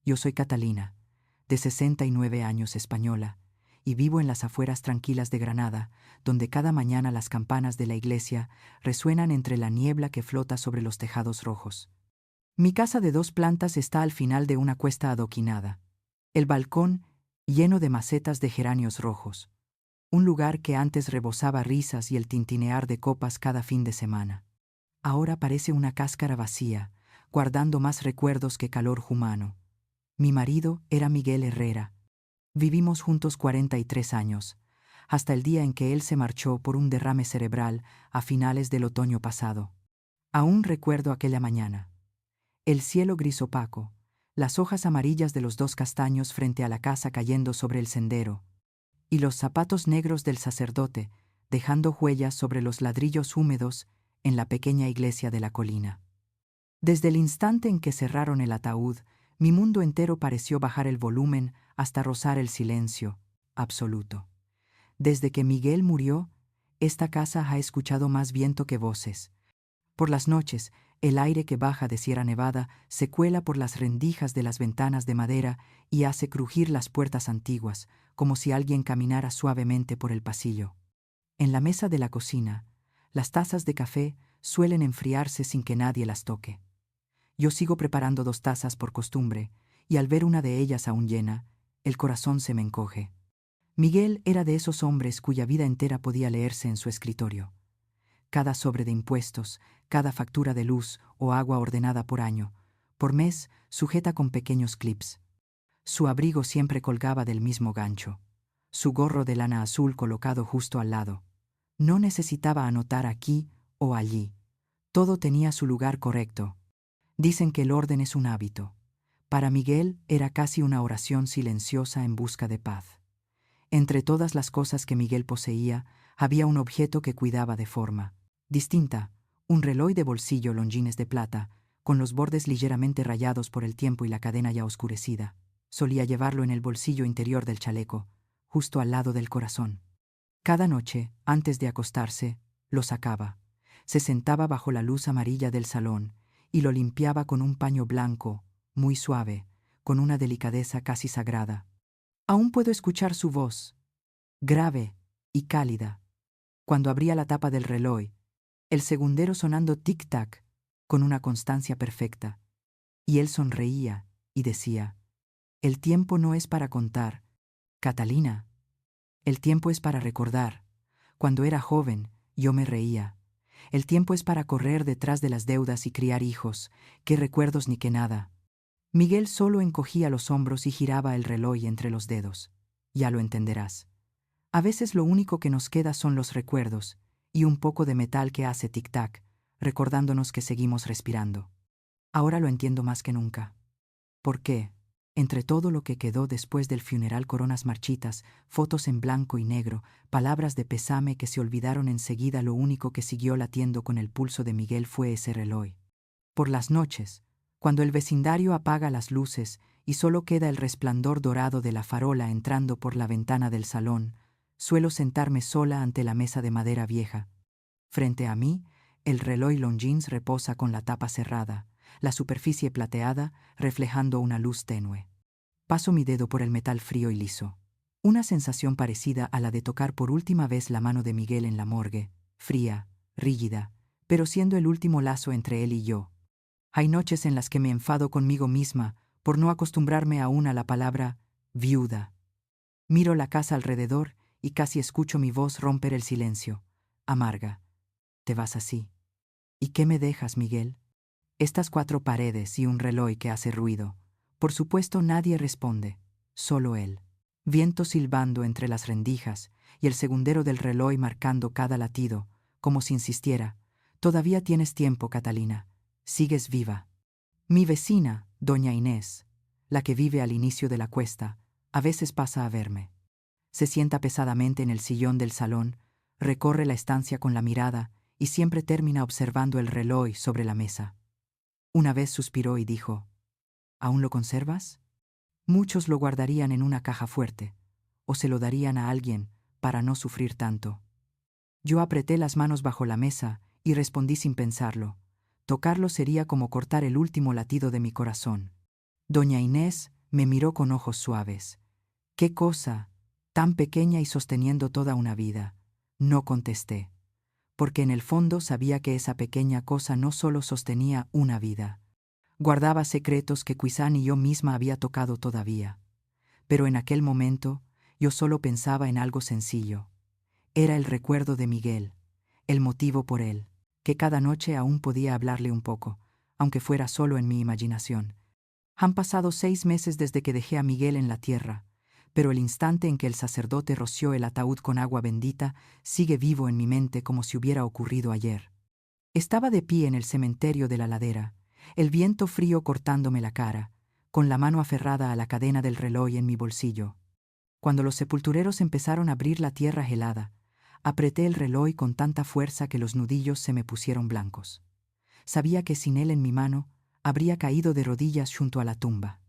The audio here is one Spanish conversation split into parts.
Yo soy Catalina, de 69 años, española, y vivo en las afueras tranquilas de Granada, donde cada mañana las campanas de la iglesia resuenan entre la niebla que flota sobre los tejados rojos. Mi casa de 2 plantas está al final de una cuesta adoquinada. El balcón lleno de macetas de geranios rojos. Un lugar que antes rebosaba risas y el tintinear de copas cada fin de semana. Ahora parece una cáscara vacía, guardando más recuerdos que calor humano. Mi marido era Miguel Herrera. Vivimos juntos 43 años, hasta el día en que él se marchó por un derrame cerebral a finales del otoño pasado. Aún recuerdo aquella mañana. El cielo gris opaco, las hojas amarillas de los 2 castaños frente a la casa cayendo sobre el sendero, y los zapatos negros del sacerdote dejando huellas sobre los ladrillos húmedos en la pequeña iglesia de la colina. Desde el instante en que cerraron el ataúd, mi mundo entero pareció bajar el volumen hasta rozar el silencio absoluto. Desde que Miguel murió, esta casa ha escuchado más viento que voces. Por las noches, el aire que baja de Sierra Nevada se cuela por las rendijas de las ventanas de madera y hace crujir las puertas antiguas, como si alguien caminara suavemente por el pasillo. En la mesa de la cocina, las tazas de café suelen enfriarse sin que nadie las toque. Yo sigo preparando 2 tazas por costumbre, y al ver una de ellas aún llena, el corazón se me encoge. Miguel era de esos hombres cuya vida entera podía leerse en su escritorio. Cada sobre de impuestos, cada factura de luz o agua ordenada por año, por mes, sujeta con pequeños clips. Su abrigo siempre colgaba del mismo gancho. Su gorro de lana azul colocado justo al lado. No necesitaba anotar aquí o allí. Todo tenía su lugar correcto. Dicen que el orden es un hábito. Para Miguel era casi una oración silenciosa en busca de paz. Entre todas las cosas que Miguel poseía, había un objeto que cuidaba de forma distinta, un reloj de bolsillo Longines de plata, con los bordes ligeramente rayados por el tiempo y la cadena ya oscurecida. Solía llevarlo en el bolsillo interior del chaleco, justo al lado del corazón. Cada noche, antes de acostarse, lo sacaba. Se sentaba bajo la luz amarilla del salón y lo limpiaba con un paño blanco, muy suave, con una delicadeza casi sagrada. Aún puedo escuchar su voz, grave y cálida, cuando abría la tapa del reloj, el segundero sonando tic-tac con una constancia perfecta, y él sonreía y decía: «El tiempo no es para contar, Catalina. El tiempo es para recordar. Cuando era joven, yo me reía. El tiempo es para correr detrás de las deudas y criar hijos, qué recuerdos ni qué nada». Miguel solo encogía los hombros y giraba el reloj entre los dedos. Ya lo entenderás. A veces lo único que nos queda son los recuerdos y un poco de metal que hace tic-tac, recordándonos que seguimos respirando. Ahora lo entiendo más que nunca. ¿Por qué? Entre todo lo que quedó después del funeral, coronas marchitas, fotos en blanco y negro, palabras de pesame que se olvidaron enseguida, lo único que siguió latiendo con el pulso de Miguel fue ese reloj. Por las noches, cuando el vecindario apaga las luces y solo queda el resplandor dorado de la farola entrando por la ventana del salón, suelo sentarme sola ante la mesa de madera vieja. Frente a mí, el reloj Longines reposa con la tapa cerrada, la superficie plateada reflejando una luz tenue. Paso mi dedo por el metal frío y liso. Una sensación parecida a la de tocar por última vez la mano de Miguel en la morgue, fría, rígida, pero siendo el último lazo entre él y yo. Hay noches en las que me enfado conmigo misma por no acostumbrarme aún a la palabra viuda. Miro la casa alrededor y casi escucho mi voz romper el silencio, amarga. Te vas así. ¿Y qué me dejas, Miguel? Estas 4 paredes y un reloj que hace ruido. Por supuesto nadie responde, solo él. Viento silbando entre las rendijas y el segundero del reloj marcando cada latido, como si insistiera: «Todavía tienes tiempo, Catalina. Sigues viva». Mi vecina, doña Inés, la que vive al inicio de la cuesta, a veces pasa a verme. Se sienta pesadamente en el sillón del salón, recorre la estancia con la mirada y siempre termina observando el reloj sobre la mesa. Una vez suspiró y dijo: «¿Aún lo conservas?» Muchos lo guardarían en una caja fuerte, o se lo darían a alguien para no sufrir tanto. Yo apreté las manos bajo la mesa y respondí sin pensarlo: tocarlo sería como cortar el último latido de mi corazón. Doña Inés Me miró con ojos suaves. «¿Qué cosa? Tan pequeña y sosteniendo toda una vida». No contesté, porque en el fondo sabía que esa pequeña cosa no solo sostenía una vida. Guardaba secretos que quizá ni yo misma había tocado todavía. Pero en aquel momento, yo solo pensaba en algo sencillo. Era el recuerdo de Miguel, el motivo por él, que cada noche aún podía hablarle un poco, aunque fuera solo en mi imaginación. Han pasado 6 meses desde que dejé a Miguel en la tierra, pero el instante en que el sacerdote roció el ataúd con agua bendita sigue vivo en mi mente como si hubiera ocurrido ayer. Estaba de pie en el cementerio de la ladera, el viento frío cortándome la cara, con la mano aferrada a la cadena del reloj en mi bolsillo. Cuando los sepultureros empezaron a abrir la tierra helada, apreté el reloj con tanta fuerza que los nudillos se me pusieron blancos. Sabía que sin él en mi mano, habría caído de rodillas junto a la tumba.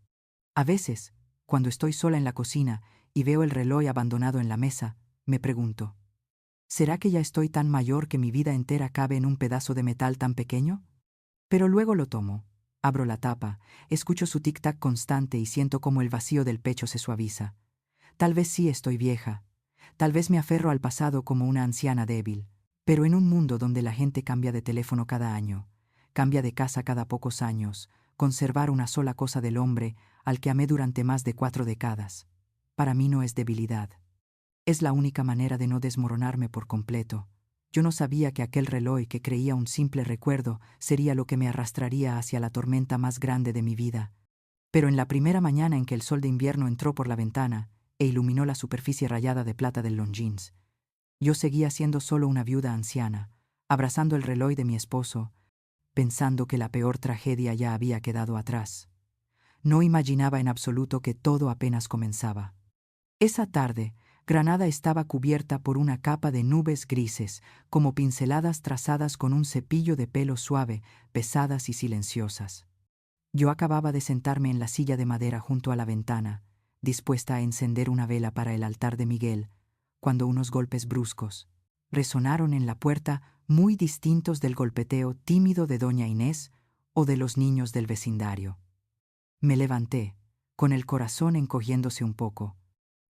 A veces, cuando estoy sola en la cocina y veo el reloj abandonado en la mesa, me pregunto, ¿será que ya estoy tan mayor que mi vida entera cabe en un pedazo de metal tan pequeño? Pero luego lo tomo, abro la tapa, escucho su tic-tac constante y siento como el vacío del pecho se suaviza. Tal vez sí estoy vieja, tal vez me aferro al pasado como una anciana débil, pero en un mundo donde la gente cambia de teléfono cada año, cambia de casa cada pocos años, conservar una sola cosa del hombre al que amé durante más de 4 décadas, para mí no es debilidad. Es la única manera de no desmoronarme por completo. Yo no sabía que aquel reloj que creía un simple recuerdo sería lo que me arrastraría hacia la tormenta más grande de mi vida. Pero en la primera mañana en que el sol de invierno entró por la ventana e iluminó la superficie rayada de plata del Longines, yo seguía siendo solo una viuda anciana, abrazando el reloj de mi esposo, pensando que la peor tragedia ya había quedado atrás. No imaginaba en absoluto que todo apenas comenzaba. Esa tarde, Granada estaba cubierta por una capa de nubes grises, como pinceladas trazadas con un cepillo de pelo suave, pesadas y silenciosas. Yo acababa de sentarme en la silla de madera junto a la ventana, dispuesta a encender una vela para el altar de Miguel, cuando unos golpes bruscos resonaron en la puerta muy distintos del golpeteo tímido de doña Inés o de los niños del vecindario. Me levanté, con el corazón encogiéndose un poco.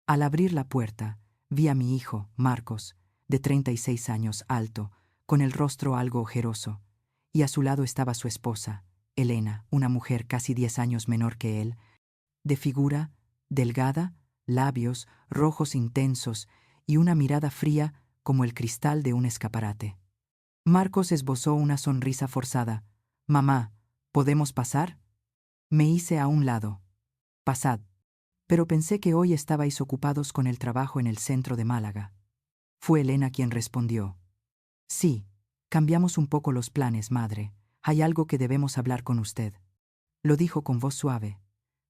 Al abrir la puerta, vi a mi hijo, Marcos, de 36 años, alto, con el rostro algo ojeroso, y a su lado estaba su esposa, Elena, una mujer casi 10 años menor que él, de figura, delgada, labios rojos intensos y una mirada fría como el cristal de un escaparate. Marcos esbozó una sonrisa forzada. «Mamá, ¿podemos pasar?» Me hice a un lado. «Pasad». Pero pensé que hoy estabais ocupados con el trabajo en el centro de Málaga. Fue Elena quien respondió. «Sí, cambiamos un poco los planes, madre. Hay algo que debemos hablar con usted». Lo dijo con voz suave,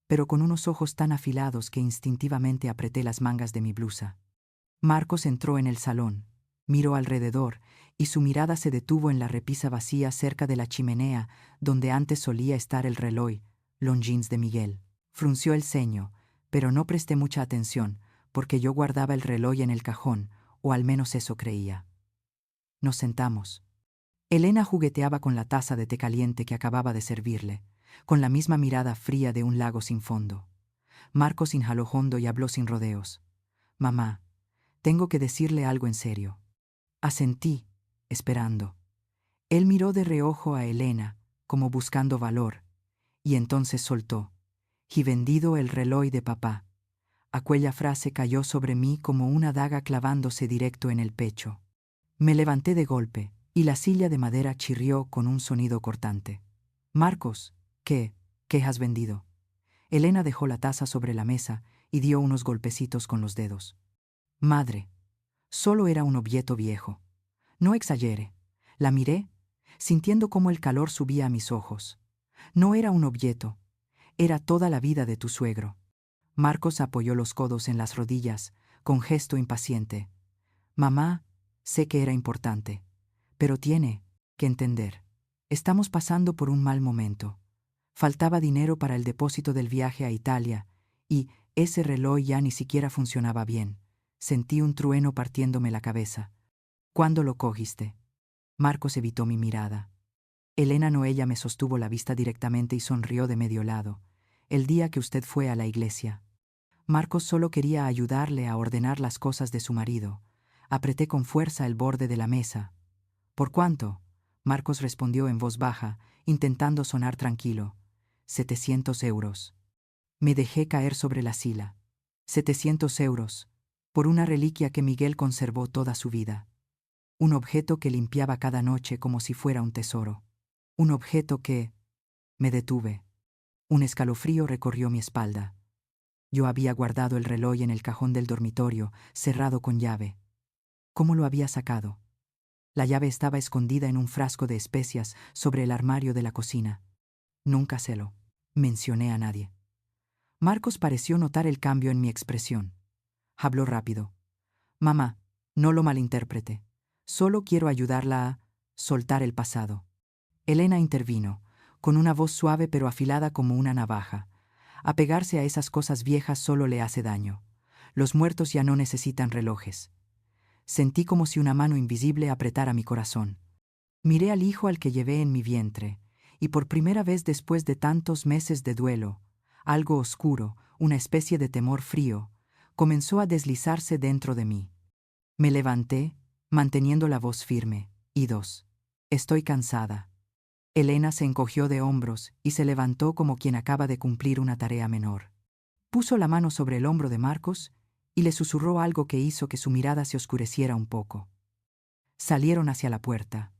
pero con unos ojos tan afilados que instintivamente apreté las mangas de mi blusa. Marcos entró en el salón, miró alrededor, y su mirada se detuvo en la repisa vacía cerca de la chimenea donde antes solía estar el reloj, Longines de Miguel. Frunció el ceño, pero no presté mucha atención, porque yo guardaba el reloj en el cajón, o al menos eso creía. Nos sentamos. Elena jugueteaba con la taza de té caliente que acababa de servirle, con la misma mirada fría de un lago sin fondo. Marcos inhaló hondo y habló sin rodeos. «Mamá, tengo que decirle algo en serio». Asentí, esperando. Él miró de reojo a Elena, como buscando valor, y entonces soltó. «Y vendido el reloj de papá». Aquella frase cayó sobre mí como una daga clavándose directo en el pecho. Me levanté de golpe, y la silla de madera chirrió con un sonido cortante. «Marcos, ¿qué has vendido?» Elena dejó la taza sobre la mesa y dio unos golpecitos con los dedos. «Madre, solo era un objeto viejo. No exagere». La miré, sintiendo cómo el calor subía a mis ojos. «No era un objeto, era toda la vida de tu suegro». Marcos apoyó los codos en las rodillas, con gesto impaciente. «Mamá, sé que era importante, pero tiene que entender. Estamos pasando por un mal momento. Faltaba dinero para el depósito del viaje a Italia, y ese reloj ya ni siquiera funcionaba bien. Sentí un trueno partiéndome la cabeza. «¿Cuándo lo cogiste?» Marcos evitó mi mirada. Elena Noella me sostuvo la vista directamente y sonrió de medio lado. el día que usted fue a la iglesia. Marcos solo quería ayudarle a ordenar las cosas de su marido. Apreté con fuerza el borde de la mesa. ¿Por cuánto? Marcos respondió en voz baja, intentando sonar tranquilo. 700 euros. Me dejé caer sobre la silla. 700 euros. Por una reliquia que Miguel conservó toda su vida. Un objeto que limpiaba cada noche como si fuera un tesoro. Un objeto que... Me detuve. Un escalofrío recorrió mi espalda. Yo había guardado el reloj en el cajón del dormitorio, cerrado con llave. ¿Cómo lo había sacado? La llave estaba escondida en un frasco de especias sobre el armario de la cocina. Nunca se lo mencioné a nadie. Marcos pareció notar el cambio en mi expresión. Habló rápido. Mamá, no lo malinterprete. Solo quiero ayudarla a soltar el pasado. Elena intervino, con una voz suave pero afilada como una navaja. Apegarse a esas cosas viejas solo le hace daño. Los muertos ya no necesitan relojes. Sentí como si una mano invisible apretara mi corazón. Miré al hijo al que llevé en mi vientre, y por primera vez después de tantos meses de duelo, algo oscuro, una especie de temor frío, comenzó a deslizarse dentro de mí. Me levanté, manteniendo la voz firme, y estoy cansada. Elena se encogió de hombros y se levantó como quien acaba de cumplir una tarea menor. Puso la mano sobre el hombro de Marcos y le susurró algo que hizo que su mirada se oscureciera un poco. Salieron hacia la puerta.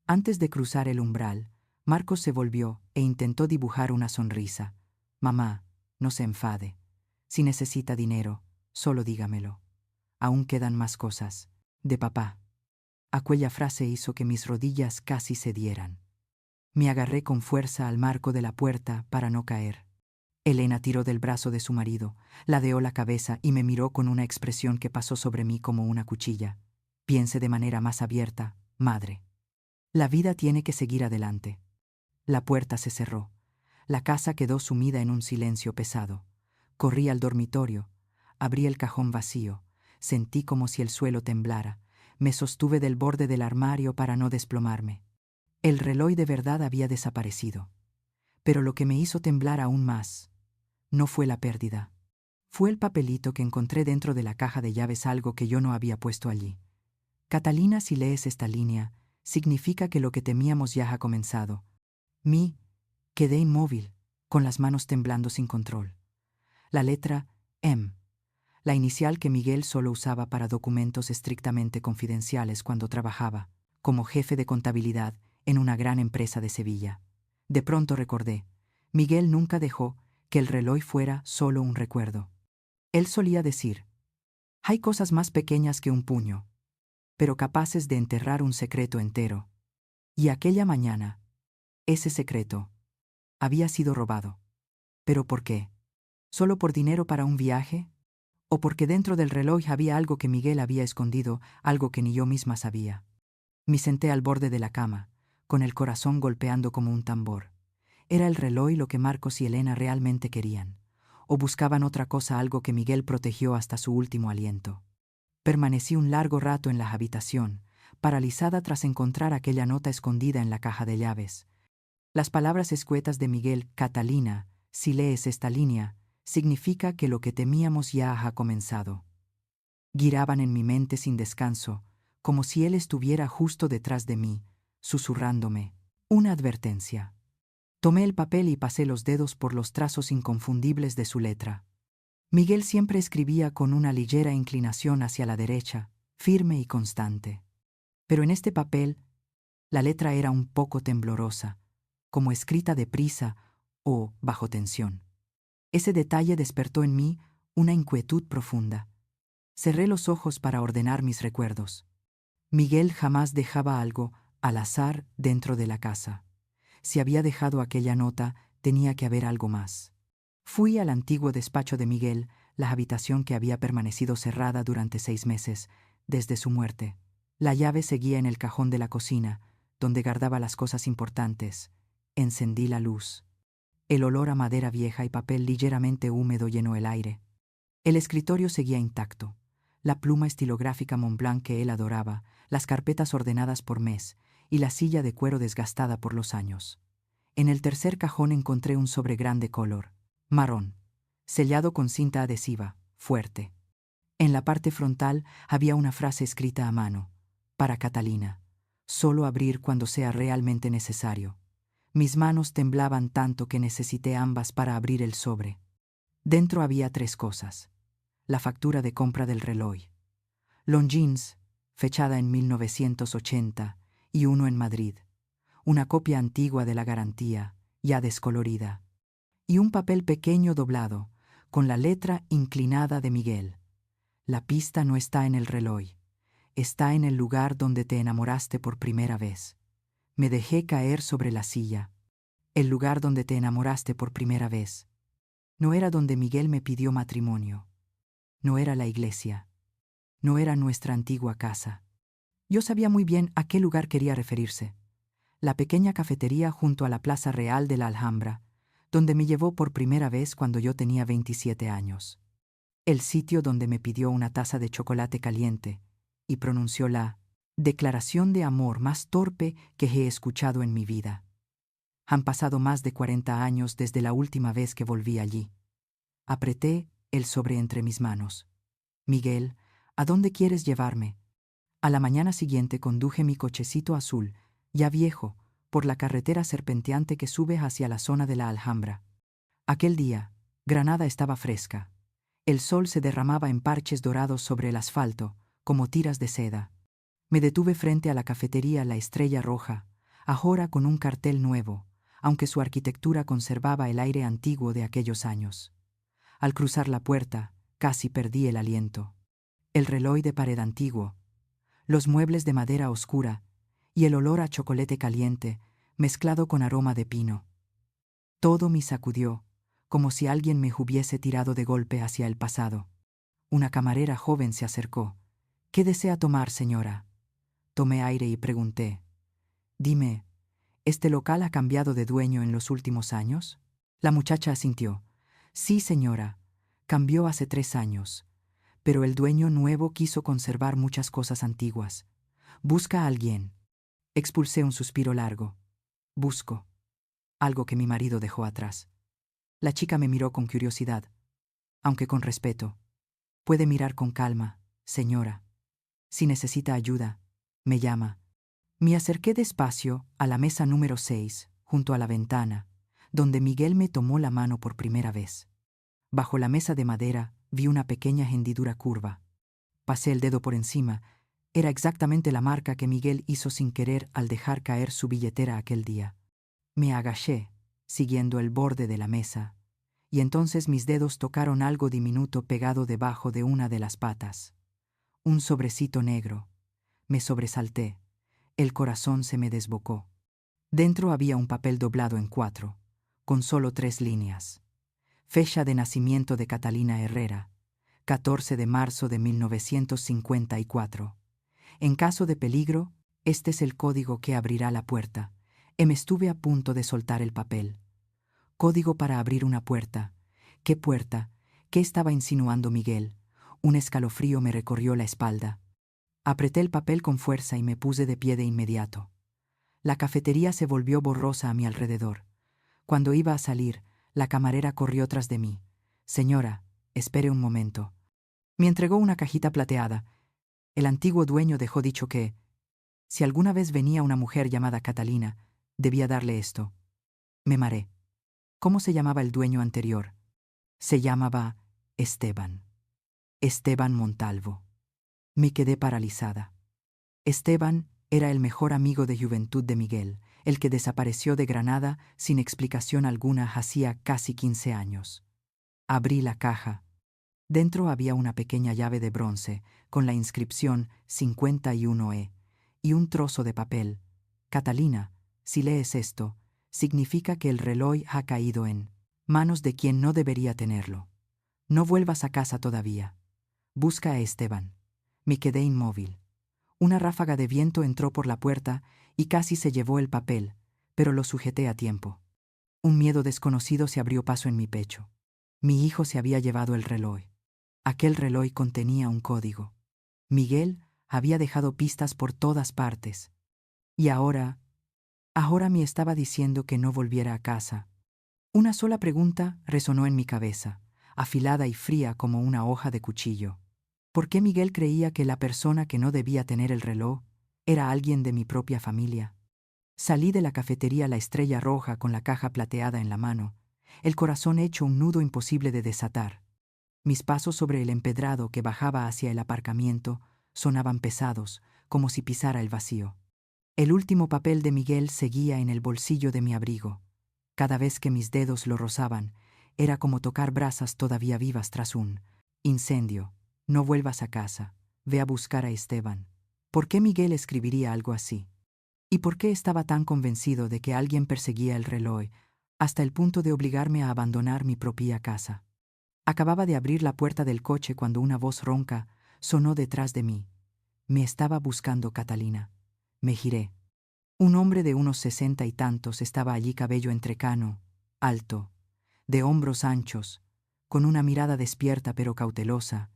Antes de cruzar el umbral, Marcos se volvió e intentó dibujar una sonrisa. Mamá, no se enfade. Si necesita dinero, solo dígamelo. Aún quedan más cosas. De papá. Aquella frase hizo que mis rodillas casi cedieran. Me agarré con fuerza al marco de la puerta para no caer. Elena tiró del brazo de su marido, ladeó la cabeza y me miró con una expresión que pasó sobre mí como una cuchilla. Piense de manera más abierta, madre. La vida tiene que seguir adelante. La puerta se cerró. La casa quedó sumida en un silencio pesado. Corrí al dormitorio, abrí el cajón vacío, sentí como si el suelo temblara, me sostuve del borde del armario para no desplomarme. El reloj de verdad había desaparecido. Pero lo que me hizo temblar aún más no fue la pérdida. Fue el papelito que encontré dentro de la caja de llaves, algo que yo no había puesto allí. Catalina, si lees esta línea, significa que lo que temíamos ya ha comenzado. Quedé inmóvil, con las manos temblando sin control. La letra M, la inicial que Miguel solo usaba para documentos estrictamente confidenciales cuando trabajaba, como jefe de contabilidad en una gran empresa de Sevilla. De pronto recordé, Miguel nunca dejó que el reloj fuera solo un recuerdo. Él solía decir, hay cosas más pequeñas que un puño, pero capaces de enterrar un secreto entero. Y aquella mañana, ese secreto había sido robado. ¿Pero por qué? ¿Solo por dinero para un viaje? ¿O porque dentro del reloj había algo que Miguel había escondido, algo que ni yo misma sabía? Me senté al borde de la cama, con el corazón golpeando como un tambor. ¿Era el reloj lo que Marcos y Elena realmente querían? ¿O buscaban otra cosa, algo que Miguel protegió hasta su último aliento? Permanecí un largo rato en la habitación, paralizada tras encontrar aquella nota escondida en la caja de llaves. Las palabras escuetas de Miguel: Catalina, si lees esta línea, significa que lo que temíamos ya ha comenzado. Giraban en mi mente sin descanso, como si él estuviera justo detrás de mí, susurrándome una advertencia. Tomé el papel y pasé los dedos por los trazos inconfundibles de su letra. Miguel siempre escribía con una ligera inclinación hacia la derecha, firme y constante. Pero en este papel, la letra era un poco temblorosa, como escrita deprisa o bajo tensión. Ese detalle despertó en mí una inquietud profunda. Cerré los ojos para ordenar mis recuerdos. Miguel jamás dejaba algo al azar dentro de la casa. Si había dejado aquella nota, tenía que haber algo más. Fui al antiguo despacho de Miguel, la habitación que había permanecido cerrada durante 6 meses, desde su muerte. La llave seguía en el cajón de la cocina, donde guardaba las cosas importantes. Encendí la luz. El olor a madera vieja y papel ligeramente húmedo llenó el aire. El escritorio seguía intacto. La pluma estilográfica Montblanc que él adoraba, las carpetas ordenadas por mes y la silla de cuero desgastada por los años. En el tercer cajón encontré un sobre grande color marrón, sellado con cinta adhesiva, fuerte. En la parte frontal había una frase escrita a mano: para Catalina. Solo abrir cuando sea realmente necesario. Mis manos temblaban tanto que necesité ambas para abrir el sobre. Dentro había 3 cosas: la factura de compra del reloj, Longines, fechada en 1980, y uno en Madrid, una copia antigua de la garantía, ya descolorida, y un papel pequeño doblado, con la letra inclinada de Miguel. La pista no está en el reloj, está en el lugar donde te enamoraste por primera vez. Me dejé caer sobre la silla. El lugar donde te enamoraste por primera vez. No era donde Miguel me pidió matrimonio. No era la iglesia. No era nuestra antigua casa. Yo sabía muy bien a qué lugar quería referirse. La pequeña cafetería junto a la Plaza Real de la Alhambra, donde me llevó por primera vez cuando yo tenía 27 años. El sitio donde me pidió una taza de chocolate caliente y pronunció la declaración de amor más torpe que he escuchado en mi vida. Han pasado más de 40 años desde la última vez que volví allí. Apreté el sobre entre mis manos. Miguel, ¿a dónde quieres llevarme? A la mañana siguiente conduje mi cochecito azul, ya viejo, por la carretera serpenteante que sube hacia la zona de la Alhambra. Aquel día, Granada estaba fresca. El sol se derramaba en parches dorados sobre el asfalto, como tiras de seda. Me detuve frente a la cafetería La Estrella Roja, ahora con un cartel nuevo, aunque su arquitectura conservaba el aire antiguo de aquellos años. Al cruzar la puerta, casi perdí el aliento. El reloj de pared antiguo, los muebles de madera oscura y el olor a chocolate caliente, mezclado con aroma de pino. Todo me sacudió, como si alguien me hubiese tirado de golpe hacia el pasado. Una camarera joven se acercó. «¿Qué desea tomar, señora?» Tomé aire y pregunté. «Dime, ¿este local ha cambiado de dueño en los últimos años?» La muchacha asintió. «Sí, señora, cambió hace 3 años, pero el dueño nuevo quiso conservar muchas cosas antiguas. ¿Busca a alguien?» Expulsé un suspiro largo. «Busco algo que mi marido dejó atrás». La chica me miró con curiosidad, aunque con respeto. «Puede mirar con calma, señora. Si necesita ayuda, me llama». Me acerqué despacio a la mesa número 6, junto a la ventana, donde Miguel me tomó la mano por primera vez. Bajo la mesa de madera vi una pequeña hendidura curva. Pasé el dedo por encima. Era exactamente la marca que Miguel hizo sin querer al dejar caer su billetera aquel día. Me agaché, siguiendo el borde de la mesa, y entonces mis dedos tocaron algo diminuto pegado debajo de una de las patas. Un sobrecito negro. Me sobresalté. El corazón se me desbocó. Dentro había un papel doblado en 4, con solo 3 líneas. Fecha de nacimiento de Catalina Herrera, 14 de marzo de 1954. En caso de peligro, este es el código que abrirá la puerta. Me estuve a punto de soltar el papel. Código para abrir una puerta. ¿Qué puerta? ¿Qué estaba insinuando Miguel? Un escalofrío me recorrió la espalda. Apreté el papel con fuerza y me puse de pie de inmediato. La cafetería se volvió borrosa a mi alrededor. Cuando iba a salir, la camarera corrió tras de mí. «Señora, espere un momento». Me entregó una cajita plateada. El antiguo dueño dejó dicho que, si alguna vez venía una mujer llamada Catalina, debía darle esto. Me mareé. ¿Cómo se llamaba el dueño anterior? Se llamaba Esteban. Esteban Montalvo. Me quedé paralizada. Esteban era el mejor amigo de juventud de Miguel, el que desapareció de Granada sin explicación alguna hacía casi 15 años. Abrí la caja. Dentro había una pequeña llave de bronce con la inscripción 51E y un trozo de papel. «Catalina, si lees esto, significa que el reloj ha caído en manos de quien no debería tenerlo. No vuelvas a casa todavía. Busca a Esteban». Me quedé inmóvil. Una ráfaga de viento entró por la puerta y casi se llevó el papel, pero lo sujeté a tiempo. Un miedo desconocido se abrió paso en mi pecho. Mi hijo se había llevado el reloj. Aquel reloj contenía un código. Miguel había dejado pistas por todas partes. Y ahora me estaba diciendo que no volviera a casa. Una sola pregunta resonó en mi cabeza, afilada y fría como una hoja de cuchillo. ¿Por qué Miguel creía que la persona que no debía tener el reloj era alguien de mi propia familia? Salí de la cafetería La Estrella Roja con la caja plateada en la mano, el corazón hecho un nudo imposible de desatar. Mis pasos sobre el empedrado que bajaba hacia el aparcamiento sonaban pesados, como si pisara el vacío. El último papel de Miguel seguía en el bolsillo de mi abrigo. Cada vez que mis dedos lo rozaban, era como tocar brasas todavía vivas tras un incendio. No vuelvas a casa, ve a buscar a Esteban. ¿Por qué Miguel escribiría algo así? ¿Y por qué estaba tan convencido de que alguien perseguía el reloj, hasta el punto de obligarme a abandonar mi propia casa? Acababa de abrir la puerta del coche cuando una voz ronca sonó detrás de mí. Me estaba buscando Catalina. Me giré. Un hombre de unos 60 y tantos estaba allí, cabello entrecano, alto, de hombros anchos, con una mirada despierta pero cautelosa.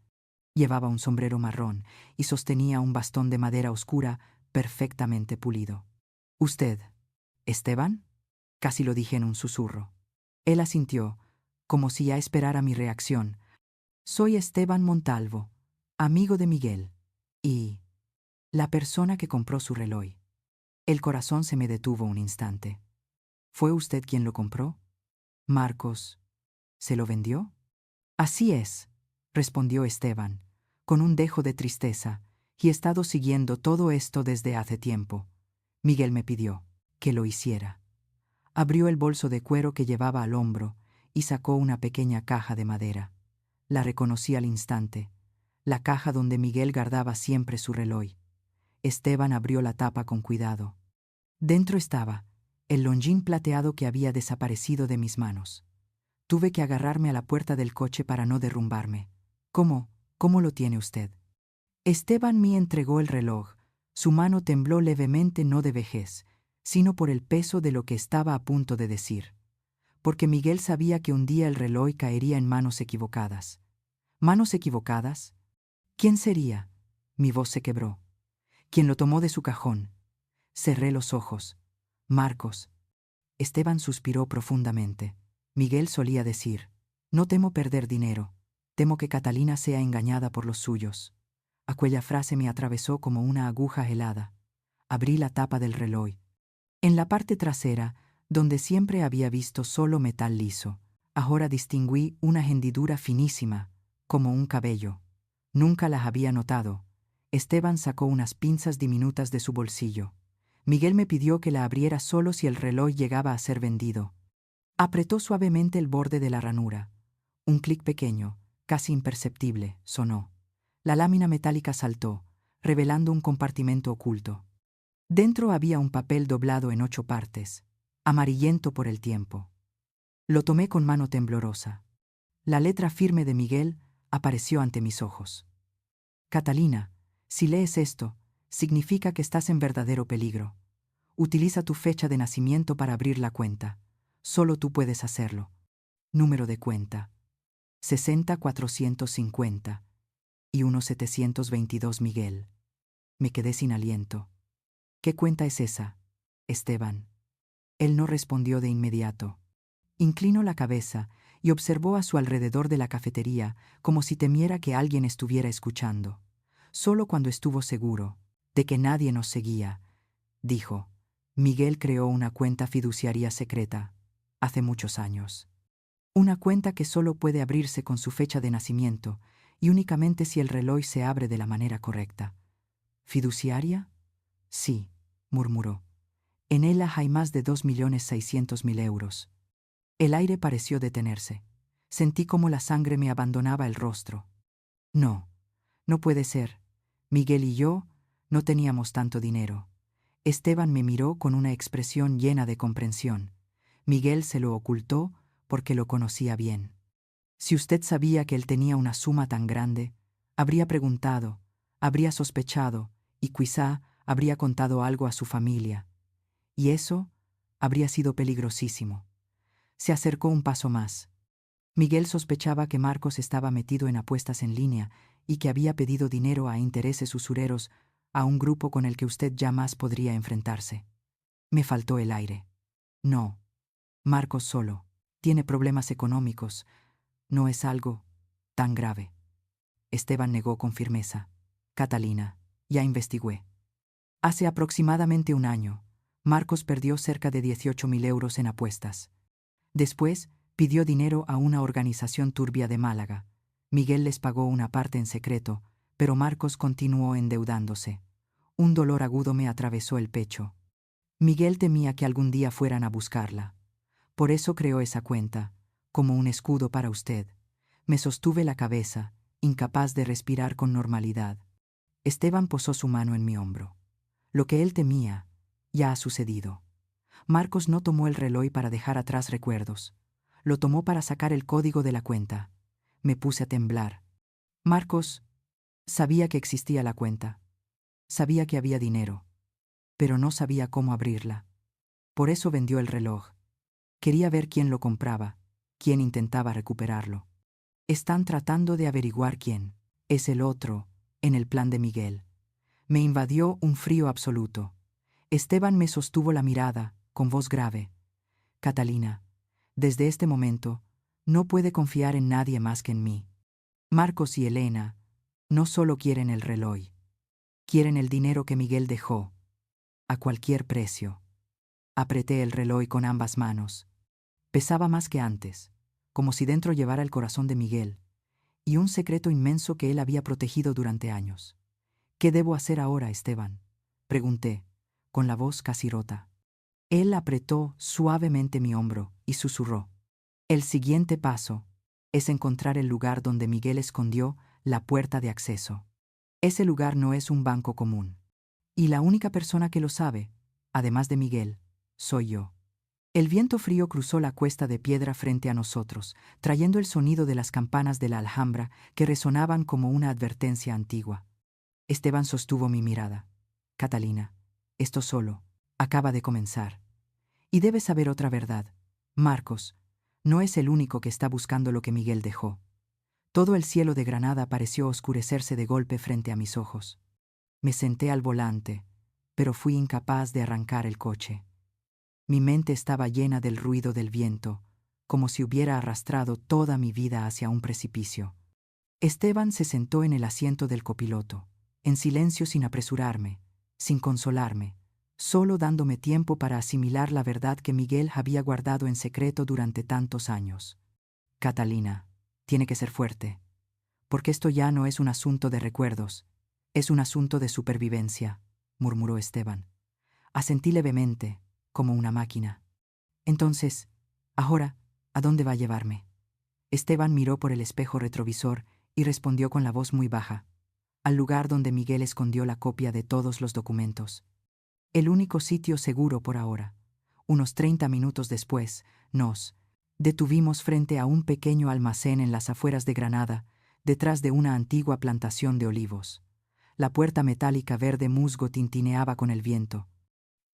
Llevaba un sombrero marrón y sostenía un bastón de madera oscura perfectamente pulido. ¿Usted, Esteban? Casi lo dije en un susurro. Él asintió, como si ya esperara mi reacción. Soy Esteban Montalvo, amigo de Miguel, y la persona que compró su reloj. El corazón se me detuvo un instante. ¿Fue usted quien lo compró? Marcos, ¿se lo vendió? Así es, respondió Esteban, con un dejo de tristeza, y he estado siguiendo todo esto desde hace tiempo. Miguel me pidió que lo hiciera. Abrió el bolso de cuero que llevaba al hombro y sacó una pequeña caja de madera. La reconocí al instante, la caja donde Miguel guardaba siempre su reloj. Esteban abrió la tapa con cuidado. Dentro estaba el longín plateado que había desaparecido de mis manos. Tuve que agarrarme a la puerta del coche para no derrumbarme. ¿Cómo lo tiene usted? Esteban me entregó el reloj. Su mano tembló levemente, no de vejez, sino por el peso de lo que estaba a punto de decir. Porque Miguel sabía que un día el reloj caería en manos equivocadas. ¿Manos equivocadas? ¿Quién sería? Mi voz se quebró. ¿Quién lo tomó de su cajón? Cerré los ojos. Marcos. Esteban suspiró profundamente. Miguel solía decir, no temo perder dinero, temo que Catalina sea engañada por los suyos. Aquella frase me atravesó como una aguja helada. Abrí la tapa del reloj. En la parte trasera, donde siempre había visto solo metal liso, ahora distinguí una hendidura finísima, como un cabello. Nunca las había notado. Esteban sacó unas pinzas diminutas de su bolsillo. Miguel me pidió que la abriera solo si el reloj llegaba a ser vendido. Apretó suavemente el borde de la ranura. Un clic pequeño, casi imperceptible, sonó. La lámina metálica saltó, revelando un compartimento oculto. Dentro había un papel doblado en 8 partes, amarillento por el tiempo. Lo tomé con mano temblorosa. La letra firme de Miguel apareció ante mis ojos. Catalina, si lees esto, significa que estás en verdadero peligro. Utiliza tu fecha de nacimiento para abrir la cuenta. Solo tú puedes hacerlo. Número de cuenta: 60450 y 1722. Miguel. Me quedé sin aliento. ¿Qué cuenta es esa, Esteban? Él no respondió de inmediato. Inclinó la cabeza y observó a su alrededor de la cafetería como si temiera que alguien estuviera escuchando. Solo cuando estuvo seguro de que nadie nos seguía, dijo, Miguel creó una cuenta fiduciaria secreta, hace muchos años. Una cuenta que solo puede abrirse con su fecha de nacimiento y únicamente si el reloj se abre de la manera correcta. ¿Fiduciaria? Sí, murmuró. En ella hay más de 2.600.000 euros. El aire pareció detenerse. Sentí como la sangre me abandonaba el rostro. No, no puede ser. Miguel y yo no teníamos tanto dinero. Esteban me miró con una expresión llena de comprensión. Miguel se lo ocultó porque lo conocía bien. Si usted sabía que él tenía una suma tan grande, habría preguntado, habría sospechado y quizá habría contado algo a su familia. Y eso habría sido peligrosísimo. Se acercó un paso más. Miguel sospechaba que Marcos estaba metido en apuestas en línea y que había pedido dinero a intereses usureros a un grupo con el que usted jamás podría enfrentarse. Me faltó el aire. No, Marcos solo. Tiene problemas económicos. No es algo tan grave. Esteban negó con firmeza. Catalina, ya investigué. Hace aproximadamente un año, Marcos perdió cerca de 18.000 euros en apuestas. Después, pidió dinero a una organización turbia de Málaga. Miguel les pagó una parte en secreto, pero Marcos continuó endeudándose. Un dolor agudo me atravesó el pecho. Miguel temía que algún día fueran a buscarla. Por eso creó esa cuenta, como un escudo para usted. Me sostuve la cabeza, incapaz de respirar con normalidad. Esteban posó su mano en mi hombro. Lo que él temía, ya ha sucedido. Marcos no tomó el reloj para dejar atrás recuerdos. Lo tomó para sacar el código de la cuenta. Me puse a temblar. Marcos sabía que existía la cuenta. Sabía que había dinero, pero no sabía cómo abrirla. Por eso vendió el reloj. Quería ver quién lo compraba, quién intentaba recuperarlo. Están tratando de averiguar quién es el otro en el plan de Miguel. Me invadió un frío absoluto. Esteban me sostuvo la mirada, con voz grave. Catalina, desde este momento, no puede confiar en nadie más que en mí. Marcos y Elena no solo quieren el reloj, quieren el dinero que Miguel dejó, a cualquier precio. Apreté el reloj con ambas manos. Pesaba más que antes, como si dentro llevara el corazón de Miguel, y un secreto inmenso que él había protegido durante años. ¿Qué debo hacer ahora, Esteban?, pregunté, con la voz casi rota. Él apretó suavemente mi hombro y susurró. El siguiente paso es encontrar el lugar donde Miguel escondió la puerta de acceso. Ese lugar no es un banco común. Y la única persona que lo sabe, además de Miguel, soy yo. El viento frío cruzó la cuesta de piedra frente a nosotros, trayendo el sonido de las campanas de la Alhambra que resonaban como una advertencia antigua. Esteban sostuvo mi mirada. Catalina, esto solo acaba de comenzar. Y debes saber otra verdad. Marcos no es el único que está buscando lo que Miguel dejó. Todo el cielo de Granada pareció oscurecerse de golpe frente a mis ojos. Me senté al volante, pero fui incapaz de arrancar el coche. Mi mente estaba llena del ruido del viento, como si hubiera arrastrado toda mi vida hacia un precipicio. Esteban se sentó en el asiento del copiloto, en silencio, sin apresurarme, sin consolarme, solo dándome tiempo para asimilar la verdad que Miguel había guardado en secreto durante tantos años. Catalina, tiene que ser fuerte, porque esto ya no es un asunto de recuerdos, es un asunto de supervivencia, murmuró Esteban. Asentí levemente, como una máquina. Entonces, ahora, ¿a dónde va a llevarme? Esteban miró por el espejo retrovisor y respondió con la voz muy baja. Al lugar donde Miguel escondió la copia de todos los documentos. El único sitio seguro por ahora. Unos 30 minutos después, nos detuvimos frente a un pequeño almacén en las afueras de Granada, detrás de una antigua plantación de olivos. La puerta metálica verde musgo tintineaba con el viento.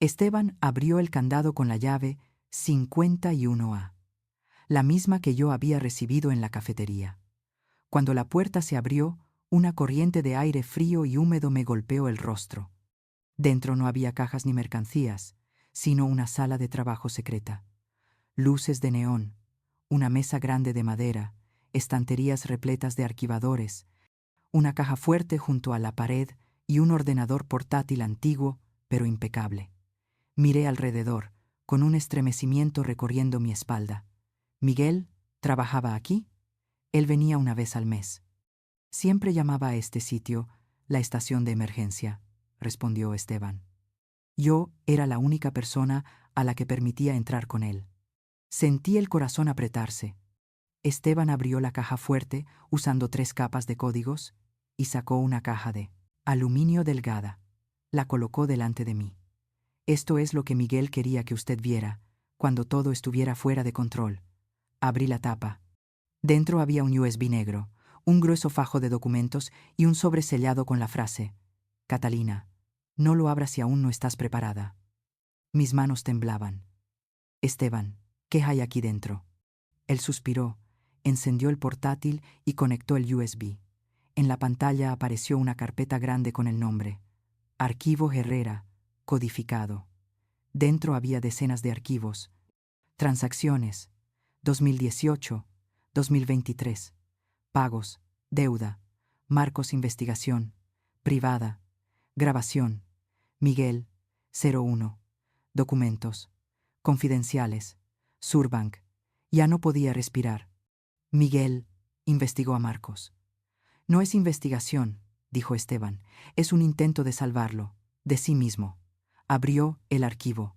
Esteban abrió el candado con la llave 51A, la misma que yo había recibido en la cafetería. Cuando la puerta se abrió, una corriente de aire frío y húmedo me golpeó el rostro. Dentro no había cajas ni mercancías, sino una sala de trabajo secreta. Luces de neón, una mesa grande de madera, estanterías repletas de archivadores, una caja fuerte junto a la pared y un ordenador portátil antiguo, pero impecable. Miré alrededor, con un estremecimiento recorriendo mi espalda. ¿Miguel trabajaba aquí? Él venía una vez al mes. Siempre llamaba a este sitio la estación de emergencia, respondió Esteban. Yo era la única persona a la que permitía entrar con él. Sentí el corazón apretarse. Esteban abrió la caja fuerte usando 3 capas de códigos y sacó una caja de aluminio delgada. La colocó delante de mí. Esto es lo que Miguel quería que usted viera, cuando todo estuviera fuera de control. Abrí la tapa. Dentro había un USB negro, un grueso fajo de documentos y un sobre sellado con la frase: Catalina, no lo abras si aún no estás preparada. Mis manos temblaban. Esteban, ¿qué hay aquí dentro? Él suspiró, encendió el portátil y conectó el USB. En la pantalla apareció una carpeta grande con el nombre: Archivo Herrera, codificado. Dentro había decenas de archivos, transacciones, 2018, 2023. Pagos, deuda, Marcos investigación, privada, grabación, Miguel, 01. Documentos, confidenciales, Surbank. Ya no podía respirar. Miguel investigó a Marcos. No es investigación, dijo Esteban, es un intento de salvarlo, de sí mismo. Abrió el archivo.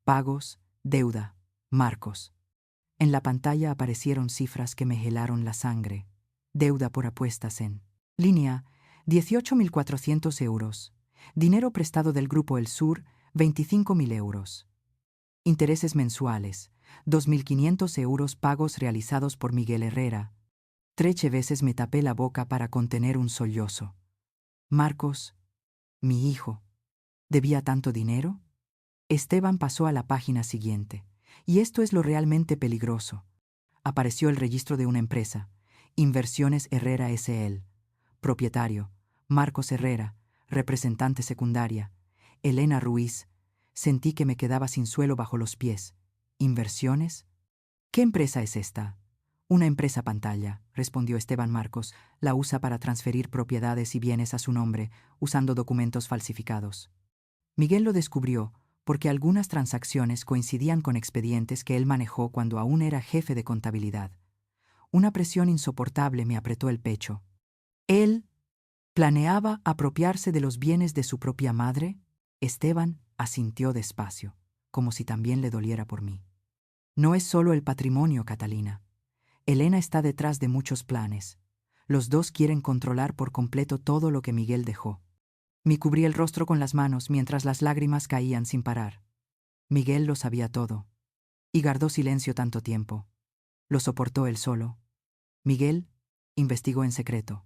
Pagos, deuda, Marcos. En la pantalla aparecieron cifras que me helaron la sangre. Deuda por apuestas en línea, 18.400 euros. Dinero prestado del Grupo El Sur, 25.000 euros. Intereses mensuales, 2.500 euros pagos realizados por Miguel Herrera. 13 veces me tapé la boca para contener un sollozo. Marcos, mi hijo, ¿debía tanto dinero? Esteban pasó a la página siguiente. Y esto es lo realmente peligroso. Apareció el registro de una empresa, Inversiones Herrera S.L. Propietario, Marcos Herrera, representante secundaria, Elena Ruiz. Sentí que me quedaba sin suelo bajo los pies. ¿Inversiones? ¿Qué empresa es esta? Una empresa pantalla, respondió Esteban Marcos. La usa para transferir propiedades y bienes a su nombre, usando documentos falsificados. Miguel lo descubrió porque algunas transacciones coincidían con expedientes que él manejó cuando aún era jefe de contabilidad. Una presión insoportable me apretó el pecho. ¿Él planeaba apropiarse de los bienes de su propia madre? Esteban asintió despacio, como si también le doliera por mí. No es solo el patrimonio, Catalina. Elena está detrás de muchos planes. Los dos quieren controlar por completo todo lo que Miguel dejó. Me cubrí el rostro con las manos mientras las lágrimas caían sin parar. Miguel lo sabía todo. Y guardó silencio tanto tiempo. Lo soportó él solo. Miguel investigó en secreto.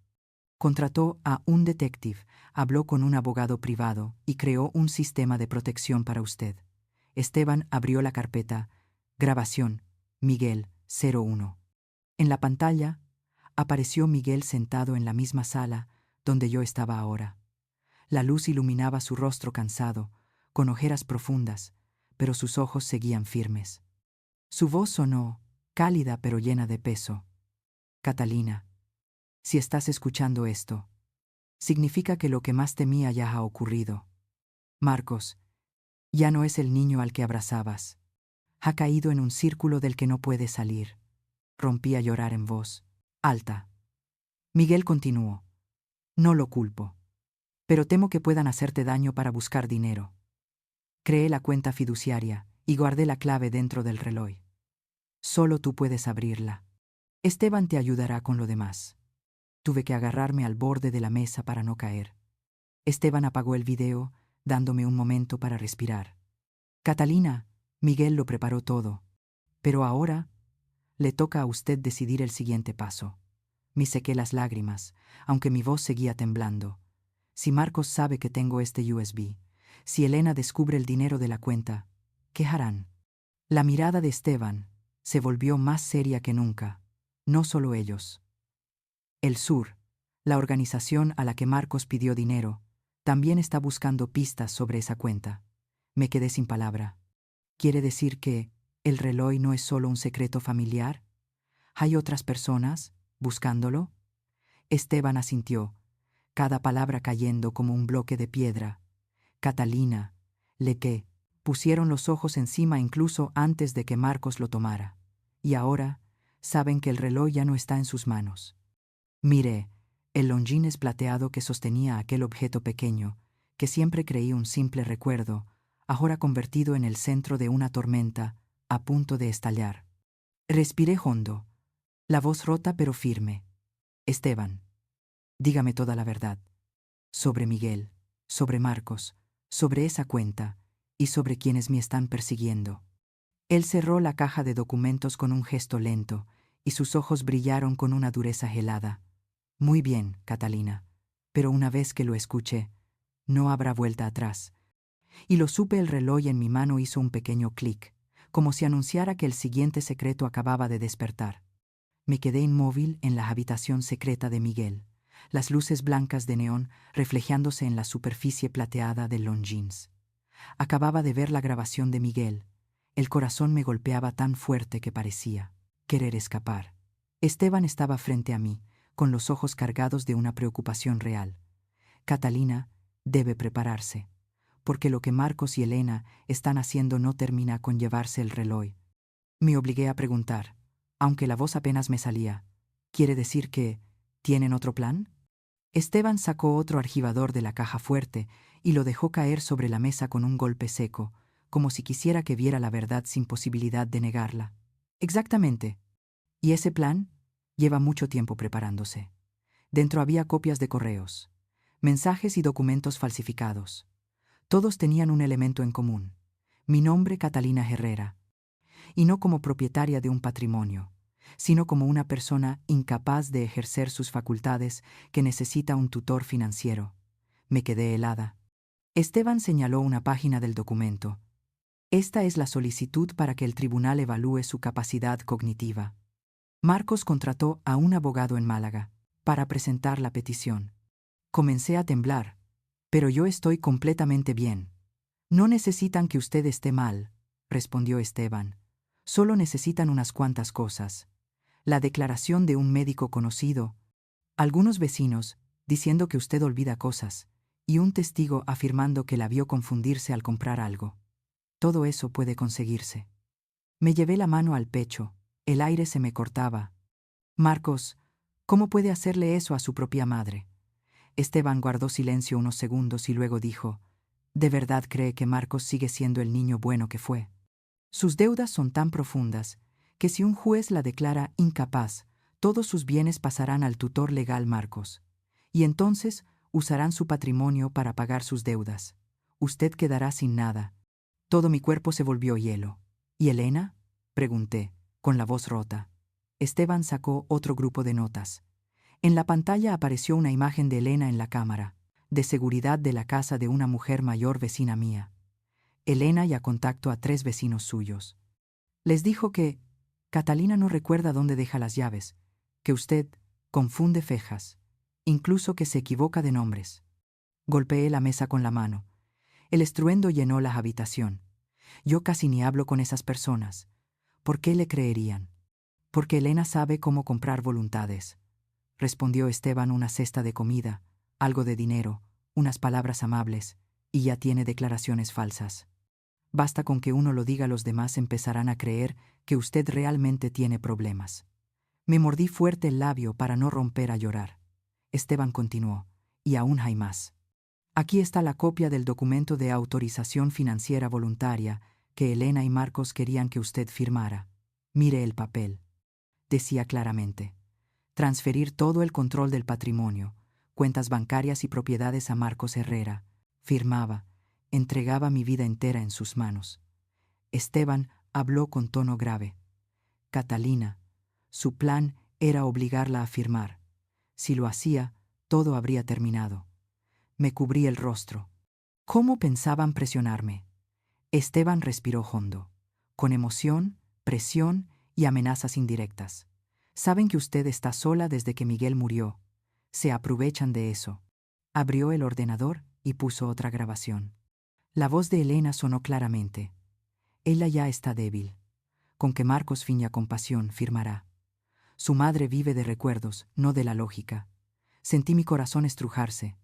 Contrató a un detective, habló con un abogado privado y creó un sistema de protección para usted. Esteban abrió la carpeta. Grabación. Miguel, 01. En la pantalla apareció Miguel sentado en la misma sala donde yo estaba ahora. La luz iluminaba su rostro cansado, con ojeras profundas, pero sus ojos seguían firmes. Su voz sonó, cálida pero llena de peso. Catalina, si estás escuchando esto, significa que lo que más temía ya ha ocurrido. Marcos, ya no es el niño al que abrazabas. Ha caído en un círculo del que no puede salir. Rompí a llorar en voz alta. Miguel continuó. No lo culpo, pero temo que puedan hacerte daño para buscar dinero. Creé la cuenta fiduciaria y guardé la clave dentro del reloj. Solo tú puedes abrirla. Esteban te ayudará con lo demás. Tuve que agarrarme al borde de la mesa para no caer. Esteban apagó el video, dándome un momento para respirar. Catalina, Miguel lo preparó todo. Pero ahora le toca a usted decidir el siguiente paso. Me sequé las lágrimas, aunque mi voz seguía temblando. Si Marcos sabe que tengo este USB, si Elena descubre el dinero de la cuenta, ¿qué harán? La mirada de Esteban se volvió más seria que nunca. No solo ellos. El Sur, la organización a la que Marcos pidió dinero, también está buscando pistas sobre esa cuenta. Me quedé sin palabra. ¿Quiere decir que el reloj no es solo un secreto familiar? ¿Hay otras personas buscándolo? Esteban asintió, cada palabra cayendo como un bloque de piedra. Catalina, le que pusieron los ojos encima incluso antes de que Marcos lo tomara. Y ahora saben que el reloj ya no está en sus manos. Miré el longines plateado que sostenía aquel objeto pequeño, que siempre creí un simple recuerdo, ahora convertido en el centro de una tormenta a punto de estallar. Respiré hondo, la voz rota pero firme. Esteban, dígame toda la verdad. Sobre Miguel, sobre Marcos, sobre esa cuenta y sobre quienes me están persiguiendo. Él cerró la caja de documentos con un gesto lento y sus ojos brillaron con una dureza helada. Muy bien, Catalina, pero una vez que lo escuché, no habrá vuelta atrás. Y lo supe, el reloj en mi mano hizo un pequeño clic, como si anunciara que el siguiente secreto acababa de despertar. Me quedé inmóvil en la habitación secreta de Miguel, las luces blancas de neón reflejándose en la superficie plateada del longines. Acababa de ver la grabación de Miguel. El corazón me golpeaba tan fuerte que parecía querer escapar. Esteban estaba frente a mí, con los ojos cargados de una preocupación real. Catalina debe prepararse, porque lo que Marcos y Elena están haciendo no termina con llevarse el reloj. Me obligué a preguntar, aunque la voz apenas me salía. ¿Quiere decir que tienen otro plan? Esteban sacó otro archivador de la caja fuerte y lo dejó caer sobre la mesa con un golpe seco, como si quisiera que viera la verdad sin posibilidad de negarla. Exactamente. ¿Y ese plan? Lleva mucho tiempo preparándose. Dentro había copias de correos, mensajes y documentos falsificados. Todos tenían un elemento en común: mi nombre, Catalina Herrera, y no como propietaria de un patrimonio, sino como una persona incapaz de ejercer sus facultades que necesita un tutor financiero. Me quedé helada. Esteban señaló una página del documento. Esta es la solicitud para que el tribunal evalúe su capacidad cognitiva. Marcos contrató a un abogado en Málaga para presentar la petición. Comencé a temblar, pero yo estoy completamente bien. No necesitan que usted esté mal, respondió Esteban. Solo necesitan unas cuantas cosas. La declaración de un médico conocido, algunos vecinos diciendo que usted olvida cosas, y un testigo afirmando que la vio confundirse al comprar algo. Todo eso puede conseguirse. Me llevé la mano al pecho, el aire se me cortaba. Marcos, ¿cómo puede hacerle eso a su propia madre? Esteban guardó silencio unos segundos y luego dijo, ¿de verdad cree que Marcos sigue siendo el niño bueno que fue? Sus deudas son tan profundas que si un juez la declara incapaz, todos sus bienes pasarán al tutor legal Marcos. Y entonces usarán su patrimonio para pagar sus deudas. Usted quedará sin nada. Todo mi cuerpo se volvió hielo. ¿Y Elena? Pregunté, con la voz rota. Esteban sacó otro grupo de notas. En la pantalla apareció una imagen de Elena en la cámara, de seguridad de la casa de una mujer mayor vecina mía. Elena ya contactó a 3 vecinos suyos. Les dijo que Catalina no recuerda dónde deja las llaves, que usted confunde fejas, incluso que se equivoca de nombres. Golpeé la mesa con la mano. El estruendo llenó la habitación. Yo casi ni hablo con esas personas. ¿Por qué le creerían? Porque Elena sabe cómo comprar voluntades. Respondió Esteban. Una cesta de comida, algo de dinero, unas palabras amables, y ya tiene declaraciones falsas. Basta con que uno lo diga, los demás empezarán a creer que usted realmente tiene problemas. Me mordí fuerte el labio para no romper a llorar. Esteban continuó, y aún hay más. Aquí está la copia del documento de autorización financiera voluntaria que Elena y Marcos querían que usted firmara. Mire el papel. Decía claramente: transferir todo el control del patrimonio, cuentas bancarias y propiedades a Marcos Herrera. Firmaba, entregaba mi vida entera en sus manos. Esteban habló con tono grave. Catalina, su plan era obligarla a firmar. Si lo hacía, todo habría terminado. Me cubrí el rostro. ¿Cómo pensaban presionarme? Esteban respiró hondo, con emoción, presión y amenazas indirectas. Saben que usted está sola desde que Miguel murió. Se aprovechan de eso. Abrió el ordenador y puso otra grabación. La voz de Elena sonó claramente. Ella ya está débil. Con que Marcos finja compasión, firmará. Su madre vive de recuerdos, no de la lógica. Sentí mi corazón estrujarse.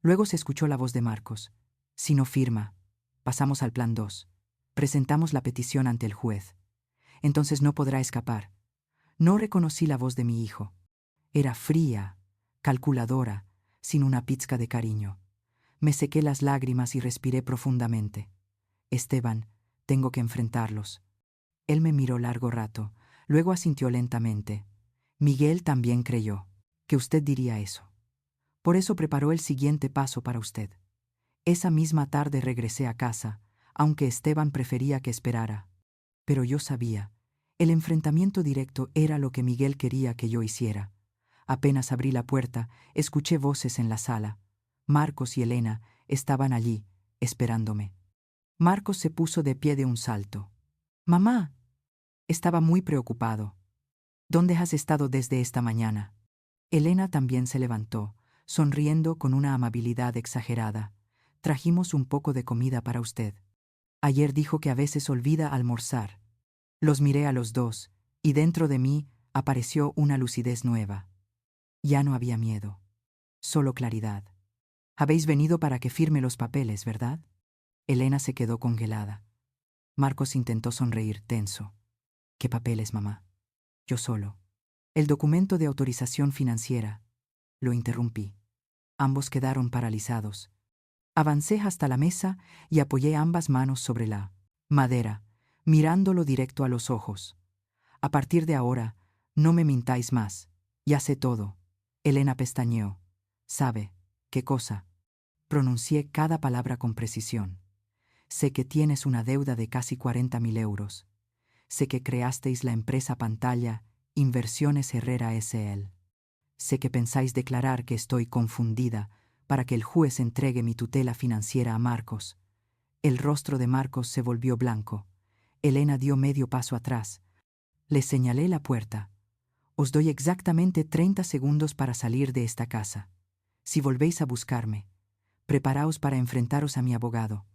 Luego se escuchó la voz de Marcos. Si no firma, pasamos al plan 2. Presentamos la petición ante el juez. Entonces no podrá escapar. No reconocí la voz de mi hijo. Era fría, calculadora, sin una pizca de cariño. Me sequé las lágrimas y respiré profundamente. Esteban, tengo que enfrentarlos. Él me miró largo rato, luego asintió lentamente. Miguel también creyó que usted diría eso. Por eso preparó el siguiente paso para usted. Esa misma tarde regresé a casa, aunque Esteban prefería que esperara. Pero yo sabía, el enfrentamiento directo era lo que Miguel quería que yo hiciera. Apenas abrí la puerta, escuché voces en la sala. Marcos y Elena estaban allí, esperándome. Marcos se puso de pie de un salto. «Mamá». Estaba muy preocupado. «¿Dónde has estado desde esta mañana?» Elena también se levantó, sonriendo con una amabilidad exagerada. «Trajimos un poco de comida para usted. Ayer dijo que a veces olvida almorzar». Los miré a los dos, Y dentro de mí apareció una lucidez nueva. Ya no había miedo, solo claridad. Habéis venido para que firme los papeles, ¿verdad? Elena se quedó congelada. Marcos intentó sonreír, tenso. ¿Qué papeles, mamá? Yo solo. El documento de autorización financiera. Lo interrumpí. Ambos quedaron paralizados. Avancé hasta la mesa y apoyé ambas manos sobre la madera, mirándolo directo a los ojos. A partir de ahora, no me mintáis más. Ya sé todo. Elena pestañeó. ¿Sabe qué cosa? Pronuncié cada palabra con precisión. Sé que tienes una deuda de casi 40.000 euros. Sé que creasteis la empresa Pantalla Inversiones Herrera S.L. Sé que pensáis declarar que estoy confundida para que el juez entregue mi tutela financiera a Marcos. El rostro de Marcos se volvió blanco. Elena dio medio paso atrás. Le señalé la puerta. Os doy exactamente 30 segundos para salir de esta casa. Si volvéis a buscarme, preparaos para enfrentaros a mi abogado.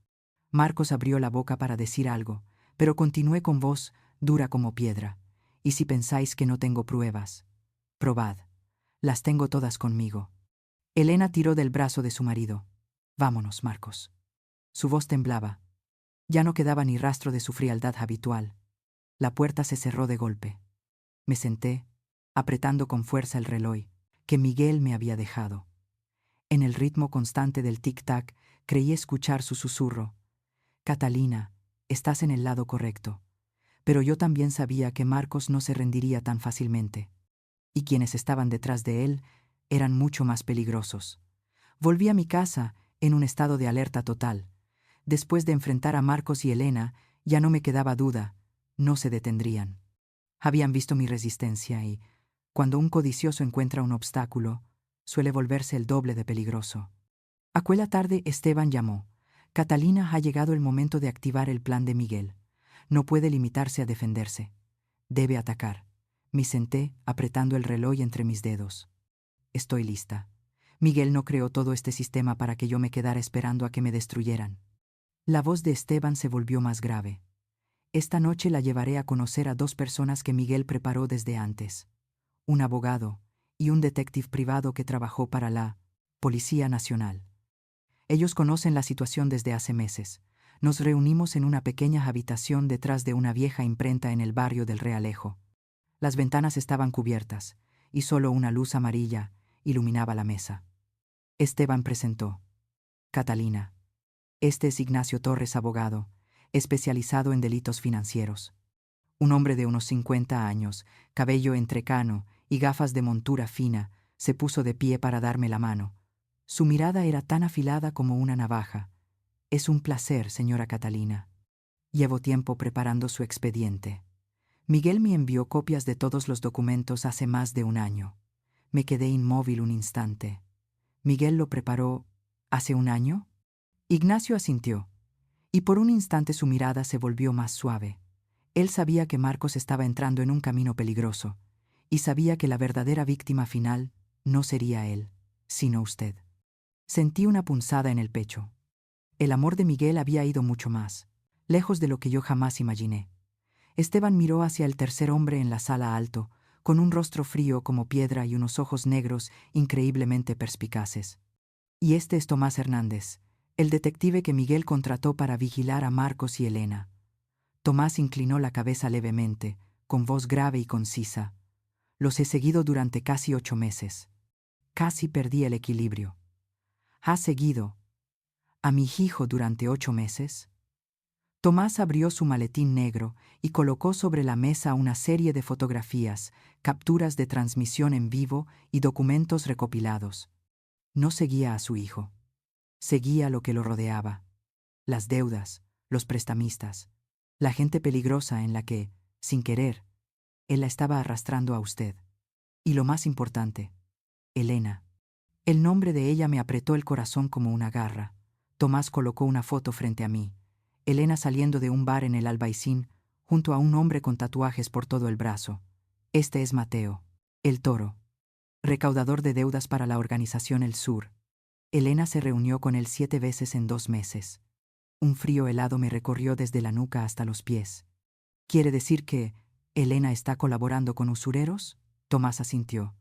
Marcos abrió la boca para decir algo, pero continué con voz dura como piedra. Y si pensáis que no tengo pruebas, probad. Las tengo todas conmigo. Elena tiró del brazo de su marido. Vámonos, Marcos. Su voz temblaba. Ya no quedaba ni rastro de su frialdad habitual. La puerta se cerró de golpe. Me senté, apretando con fuerza el reloj, que Miguel me había dejado. En el ritmo constante del tic-tac, creí escuchar su susurro. Catalina, estás en el lado correcto. Pero yo también sabía que Marcos no se rendiría tan fácilmente. Y quienes estaban detrás de él eran mucho más peligrosos. Volví a mi casa en un estado de alerta total. Después de enfrentar a Marcos y Elena, ya no me quedaba duda, no se detendrían. Habían visto mi resistencia y, cuando un codicioso encuentra un obstáculo, suele volverse el doble de peligroso. Aquella tarde Esteban llamó. Catalina, ha llegado el momento de activar el plan de Miguel. No puede limitarse a defenderse. Debe atacar. Me senté, apretando el reloj entre mis dedos. Estoy lista. Miguel no creó todo este sistema para que yo me quedara esperando a que me destruyeran. La voz de Esteban se volvió más grave. Esta noche la llevaré a conocer a dos personas que Miguel preparó desde antes. Un abogado y un detective privado que trabajó para la Policía Nacional. Ellos conocen la situación desde hace meses. Nos reunimos en una pequeña habitación detrás de una vieja imprenta en el barrio del Realejo. Las ventanas estaban cubiertas, y solo una luz amarilla iluminaba la mesa. Esteban presentó. Catalina. Este es Ignacio Torres, abogado, especializado en delitos financieros. Un hombre de unos 50 años, cabello entrecano y gafas de montura fina, se puso de pie para darme la mano. Su mirada era tan afilada como una navaja. Es un placer, señora Catalina. Llevo tiempo preparando su expediente. Miguel me envió copias de todos los documentos hace más de un año. Me quedé inmóvil un instante. ¿Miguel lo preparó hace un año? Ignacio asintió, y por un instante su mirada se volvió más suave. Él sabía que Marcos estaba entrando en un camino peligroso, y sabía que la verdadera víctima final no sería él, sino usted. Sentí una punzada en el pecho. El amor de Miguel había ido mucho más, lejos de lo que yo jamás imaginé. Esteban miró hacia el tercer hombre en la sala alto, con un rostro frío como piedra y unos ojos negros increíblemente perspicaces. Y este es Tomás Hernández, el detective que Miguel contrató para vigilar a Marcos y Elena. Tomás inclinó la cabeza levemente, con voz grave y concisa. Los he seguido durante casi 8 meses. Casi perdí el equilibrio. ¿Has seguido a mi hijo durante 8 meses? Tomás abrió su maletín negro y colocó sobre la mesa una serie de fotografías, capturas de transmisión en vivo y documentos recopilados. No seguía a su hijo. Seguía lo que lo rodeaba. Las deudas, los prestamistas, la gente peligrosa en la que, sin querer, él la estaba arrastrando a usted. Y lo más importante, Elena. El nombre de ella me apretó el corazón como una garra. Tomás colocó una foto frente a mí. Elena saliendo de un bar en el Albaicín, junto a un hombre con tatuajes por todo el brazo. Este es Mateo, el Toro, recaudador de deudas para la organización El Sur. Elena se reunió con él 7 veces en 2 meses. Un frío helado me recorrió desde la nuca hasta los pies. ¿Quiere decir que ¿Elena está colaborando con usureros? Tomás asintió.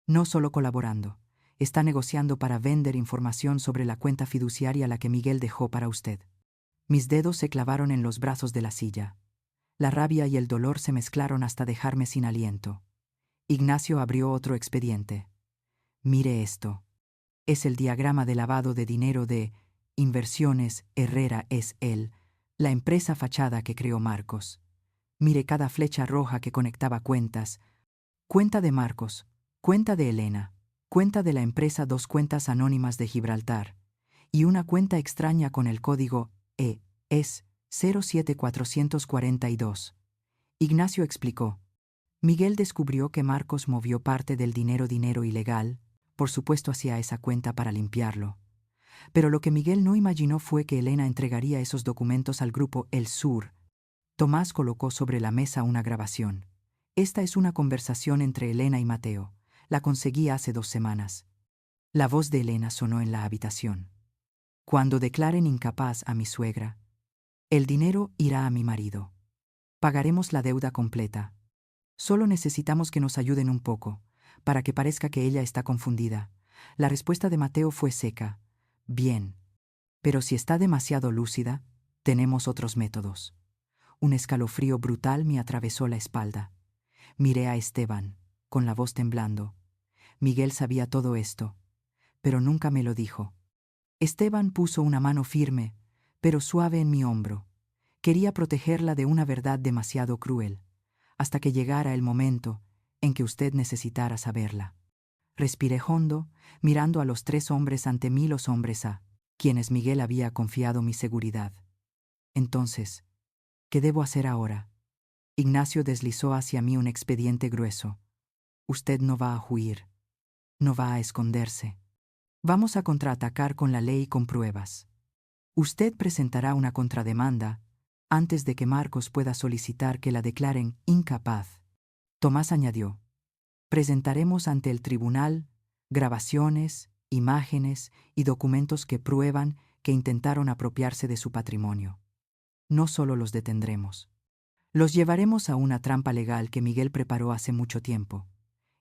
No solo colaborando. Está negociando para vender información sobre la cuenta fiduciaria la que Miguel dejó para usted. Mis dedos se clavaron en los brazos de la silla. La rabia y el dolor se mezclaron hasta dejarme sin aliento. Ignacio abrió otro expediente. Mire esto. Es el diagrama de lavado de dinero de Inversiones Herrera S.L., la empresa fachada que creó Marcos. Mire cada flecha roja que conectaba cuentas. Cuenta de Marcos, cuenta de Elena, cuenta de la empresa, dos cuentas anónimas de Gibraltar, y una cuenta extraña con el código ES 07442. Ignacio explicó. Miguel descubrió que Marcos movió parte del dinero ilegal, por supuesto hacia esa cuenta para limpiarlo. Pero lo que Miguel no imaginó fue que Elena entregaría esos documentos al grupo El Sur. Tomás colocó sobre la mesa una grabación. Esta es una conversación entre Elena y Mateo. La conseguí hace 2 semanas. La voz de Elena sonó en la habitación. Cuando declaren incapaz a mi suegra, el dinero irá a mi marido. Pagaremos la deuda completa. Solo necesitamos que nos ayuden un poco, para que parezca que ella está confundida. La respuesta de Mateo fue seca. Bien. Pero si está demasiado lúcida, tenemos otros métodos. Un escalofrío brutal me atravesó la espalda. Miré a Esteban, con la voz temblando. Miguel sabía todo esto, pero nunca me lo dijo. Esteban puso una mano firme, pero suave en mi hombro. Quería protegerla de una verdad demasiado cruel, hasta que llegara el momento en que usted necesitara saberla. Respiré hondo, mirando a los 3 hombres ante mí, los hombres a quienes Miguel había confiado mi seguridad. Entonces, ¿qué debo hacer ahora? Ignacio deslizó hacia mí un expediente grueso. Usted no va a huir. No va a esconderse. Vamos a contraatacar con la ley y con pruebas. Usted presentará una contrademanda antes de que Marcos pueda solicitar que la declaren incapaz. Tomás añadió. Presentaremos ante el tribunal grabaciones, imágenes y documentos que prueban que intentaron apropiarse de su patrimonio. No solo los detendremos. Los llevaremos a una trampa legal que Miguel preparó hace mucho tiempo.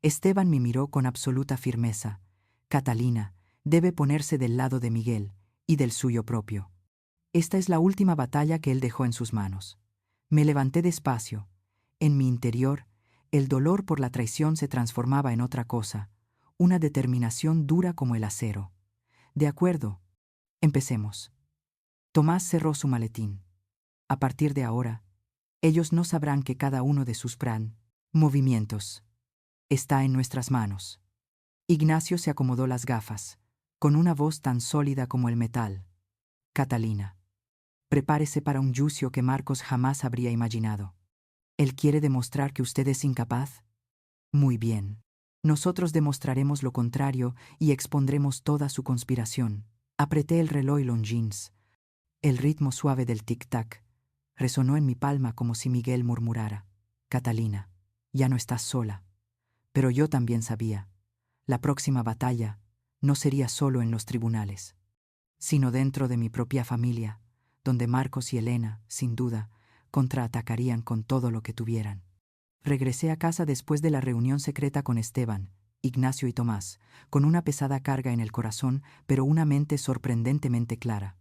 Esteban me miró con absoluta firmeza. Catalina debe ponerse del lado de Miguel y del suyo propio. Esta es la última batalla que él dejó en sus manos. Me levanté despacio. En mi interior, el dolor por la traición se transformaba en otra cosa, una determinación dura como el acero. De acuerdo. Empecemos. Tomás cerró su maletín. A partir de ahora, ellos no sabrán que cada uno de sus movimientos está en nuestras manos. Ignacio se acomodó las gafas, con una voz tan sólida como el metal. Catalina, prepárese para un juicio que Marcos jamás habría imaginado. ¿Él quiere demostrar que usted es incapaz? Muy bien. Nosotros demostraremos lo contrario y expondremos toda su conspiración. Apreté el reloj Longines. El ritmo suave del tic-tac resonó en mi palma como si Miguel murmurara. Catalina, ya no estás sola. Pero yo también sabía. La próxima batalla no sería solo en los tribunales, sino dentro de mi propia familia, donde Marcos y Elena, sin duda, contraatacarían con todo lo que tuvieran. Regresé a casa después de la reunión secreta con Esteban, Ignacio y Tomás, con una pesada carga en el corazón, pero una mente sorprendentemente clara.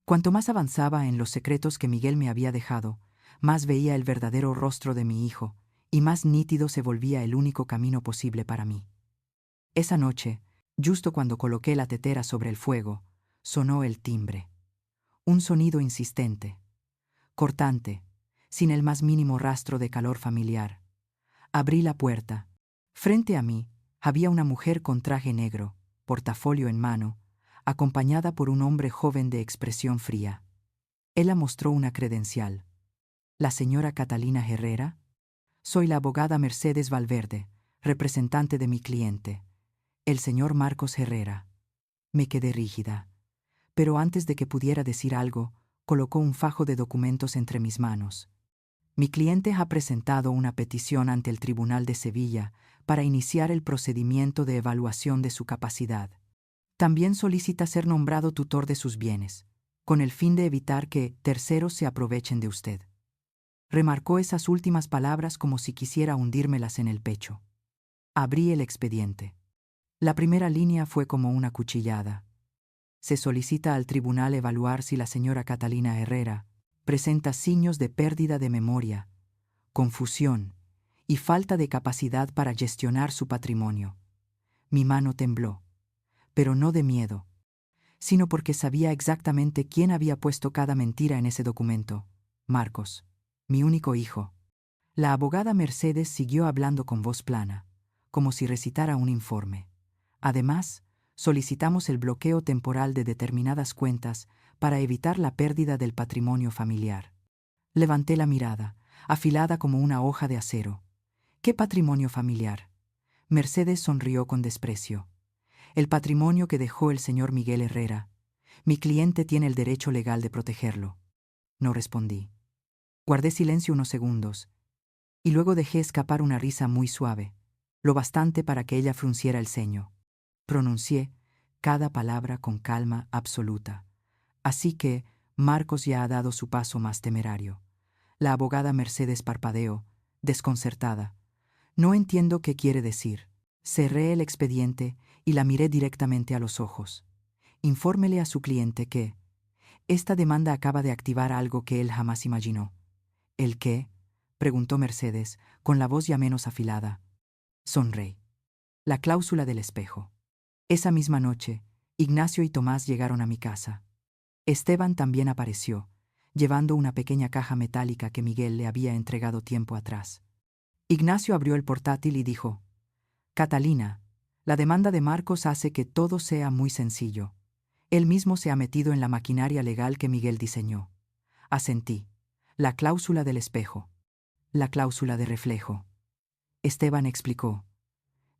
Cuanto más avanzaba en los secretos que Miguel me había dejado, más veía el verdadero rostro de mi hijo, y más nítido se volvía el único camino posible para mí. Esa noche, justo cuando coloqué la tetera sobre el fuego, sonó el timbre. Un sonido insistente, cortante, sin el más mínimo rastro de calor familiar. Abrí la puerta. Frente a mí había una mujer con traje negro, portafolio en mano, acompañada por un hombre joven de expresión fría. Ella mostró una credencial. ¿La señora Catalina Herrera? Soy la abogada Mercedes Valverde, representante de mi cliente, el señor Marcos Herrera. Me quedé rígida. Pero antes de que pudiera decir algo, colocó un fajo de documentos entre mis manos. Mi cliente ha presentado una petición ante el Tribunal de Sevilla para iniciar el procedimiento de evaluación de su capacidad. También solicita ser nombrado tutor de sus bienes, con el fin de evitar que terceros se aprovechen de usted. Remarcó esas últimas palabras como si quisiera hundírmelas en el pecho. Abrí el expediente. La primera línea fue como una cuchillada. Se solicita al tribunal evaluar si la señora Catalina Herrera presenta signos de pérdida de memoria, confusión y falta de capacidad para gestionar su patrimonio. Mi mano tembló, pero no de miedo, sino porque sabía exactamente quién había puesto cada mentira en ese documento. Marcos, mi único hijo. La abogada Mercedes siguió hablando con voz plana, como si recitara un informe. Además, solicitamos el bloqueo temporal de determinadas cuentas para evitar la pérdida del patrimonio familiar. Levanté la mirada, afilada como una hoja de acero. ¿Qué patrimonio familiar? Mercedes sonrió con desprecio. El patrimonio que dejó el señor Miguel Herrera. Mi cliente tiene el derecho legal de protegerlo. No respondí. Guardé silencio unos segundos, y luego dejé escapar una risa muy suave, lo bastante para que ella frunciera el ceño. Pronuncié cada palabra con calma absoluta. Así que Marcos ya ha dado su paso más temerario. La abogada Mercedes parpadeó, desconcertada. No entiendo qué quiere decir. Cerré el expediente y la miré directamente a los ojos. Infórmele a su cliente que esta demanda acaba de activar algo que él jamás imaginó. ¿El qué?, preguntó Mercedes, con la voz ya menos afilada. Sonreí. La cláusula del espejo. Esa misma noche, Ignacio y Tomás llegaron a mi casa. Esteban también apareció, llevando una pequeña caja metálica que Miguel le había entregado tiempo atrás. Ignacio abrió el portátil y dijo: Catalina, la demanda de Marcos hace que todo sea muy sencillo. Él mismo se ha metido en la maquinaria legal que Miguel diseñó. Asentí. La cláusula del espejo. La cláusula de reflejo. Esteban explicó.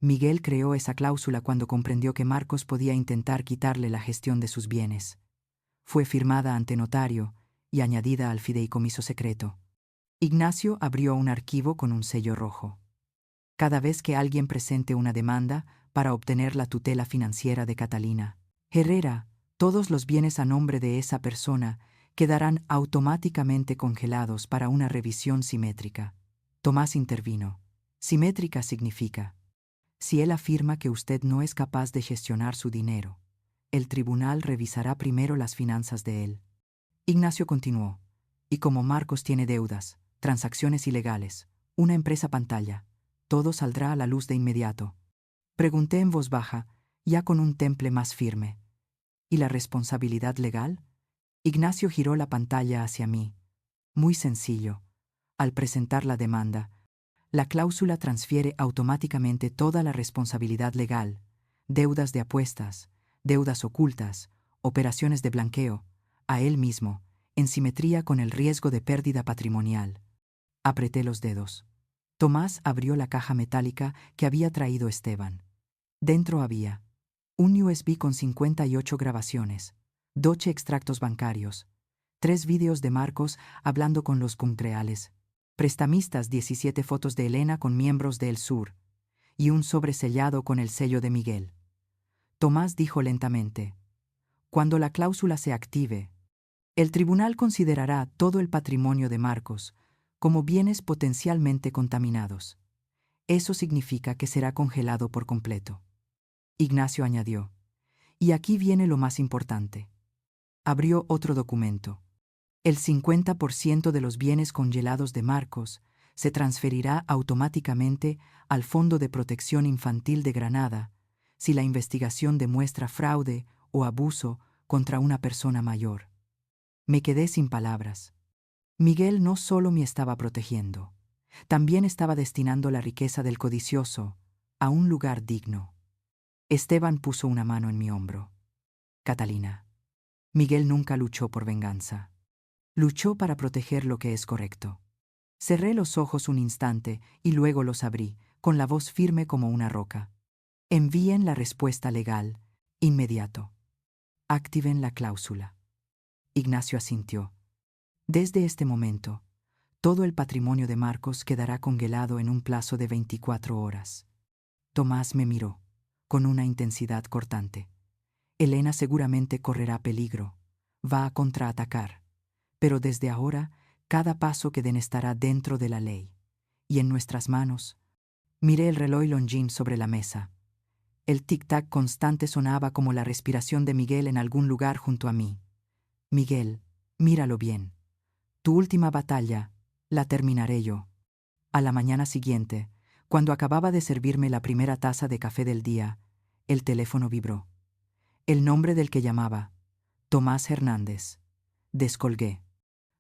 Miguel creó esa cláusula cuando comprendió que Marcos podía intentar quitarle la gestión de sus bienes. Fue firmada ante notario y añadida al fideicomiso secreto. Ignacio abrió un archivo con un sello rojo. Cada vez que alguien presente una demanda para obtener la tutela financiera de Catalina Herrera, todos los bienes a nombre de esa persona quedarán automáticamente congelados para una revisión simétrica. Tomás intervino. Simétrica significa: si él afirma que usted no es capaz de gestionar su dinero, el tribunal revisará primero las finanzas de él. Ignacio continuó. Y como Marcos tiene deudas, transacciones ilegales, una empresa pantalla, todo saldrá a la luz de inmediato. Pregunté en voz baja, ya con un temple más firme. ¿Y la responsabilidad legal? Ignacio giró la pantalla hacia mí. Muy sencillo. Al presentar la demanda, la cláusula transfiere automáticamente toda la responsabilidad legal, deudas de apuestas, deudas ocultas, operaciones de blanqueo, a él mismo, en simetría con el riesgo de pérdida patrimonial. Apreté los dedos. Tomás abrió la caja metálica que había traído Esteban. Dentro había un USB con 58 grabaciones, 12 extractos bancarios, 3 vídeos de Marcos hablando con los cumpreales, prestamistas, 17 fotos de Elena con miembros de El Sur, y un sobre sellado con el sello de Miguel. Tomás dijo lentamente: cuando la cláusula se active, el tribunal considerará todo el patrimonio de Marcos como bienes potencialmente contaminados. Eso significa que será congelado por completo. Ignacio añadió: y aquí viene lo más importante. Abrió otro documento. El 50% de los bienes congelados de Marcos se transferirá automáticamente al Fondo de Protección Infantil de Granada si la investigación demuestra fraude o abuso contra una persona mayor. Me quedé sin palabras. Miguel no solo me estaba protegiendo, también estaba destinando la riqueza del codicioso a un lugar digno. Esteban puso una mano en mi hombro. Catalina, Miguel nunca luchó por venganza. Luchó para proteger lo que es correcto. Cerré los ojos un instante y luego los abrí, con la voz firme como una roca. Envíen la respuesta legal, inmediato. Activen la cláusula. Ignacio asintió. Desde este momento, todo el patrimonio de Marcos quedará congelado en un plazo de 24 horas. Tomás me miró, con una intensidad cortante. Elena seguramente correrá peligro. Va a contraatacar. Pero desde ahora, Cada paso que den estará dentro de la ley. Y en nuestras manos. Miré el reloj Longines sobre la mesa. El tic-tac constante sonaba como la respiración de Miguel en algún lugar junto a mí. Miguel, míralo bien. Tu última batalla, la terminaré yo. A la mañana siguiente, cuando acababa de servirme la primera taza de café del día, el teléfono vibró. El nombre del que llamaba, Tomás Hernández. Descolgué.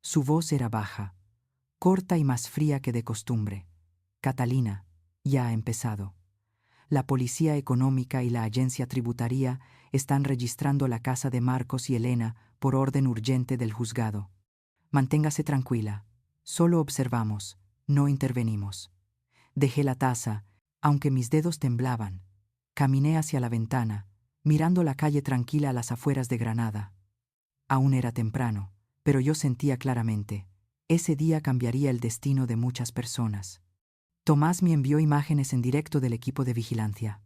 Su voz era baja, corta y más fría que de costumbre. Catalina, ya ha empezado. La Policía Económica y la Agencia Tributaria están registrando la casa de Marcos y Elena por orden urgente del juzgado. Manténgase tranquila. Solo observamos, no intervenimos. Dejé la taza, aunque mis dedos temblaban. Caminé hacia la ventana, mirando la calle tranquila a las afueras de Granada. Aún era temprano, pero yo sentía claramente, ese día cambiaría el destino de muchas personas. Tomás me envió imágenes en directo del equipo de vigilancia.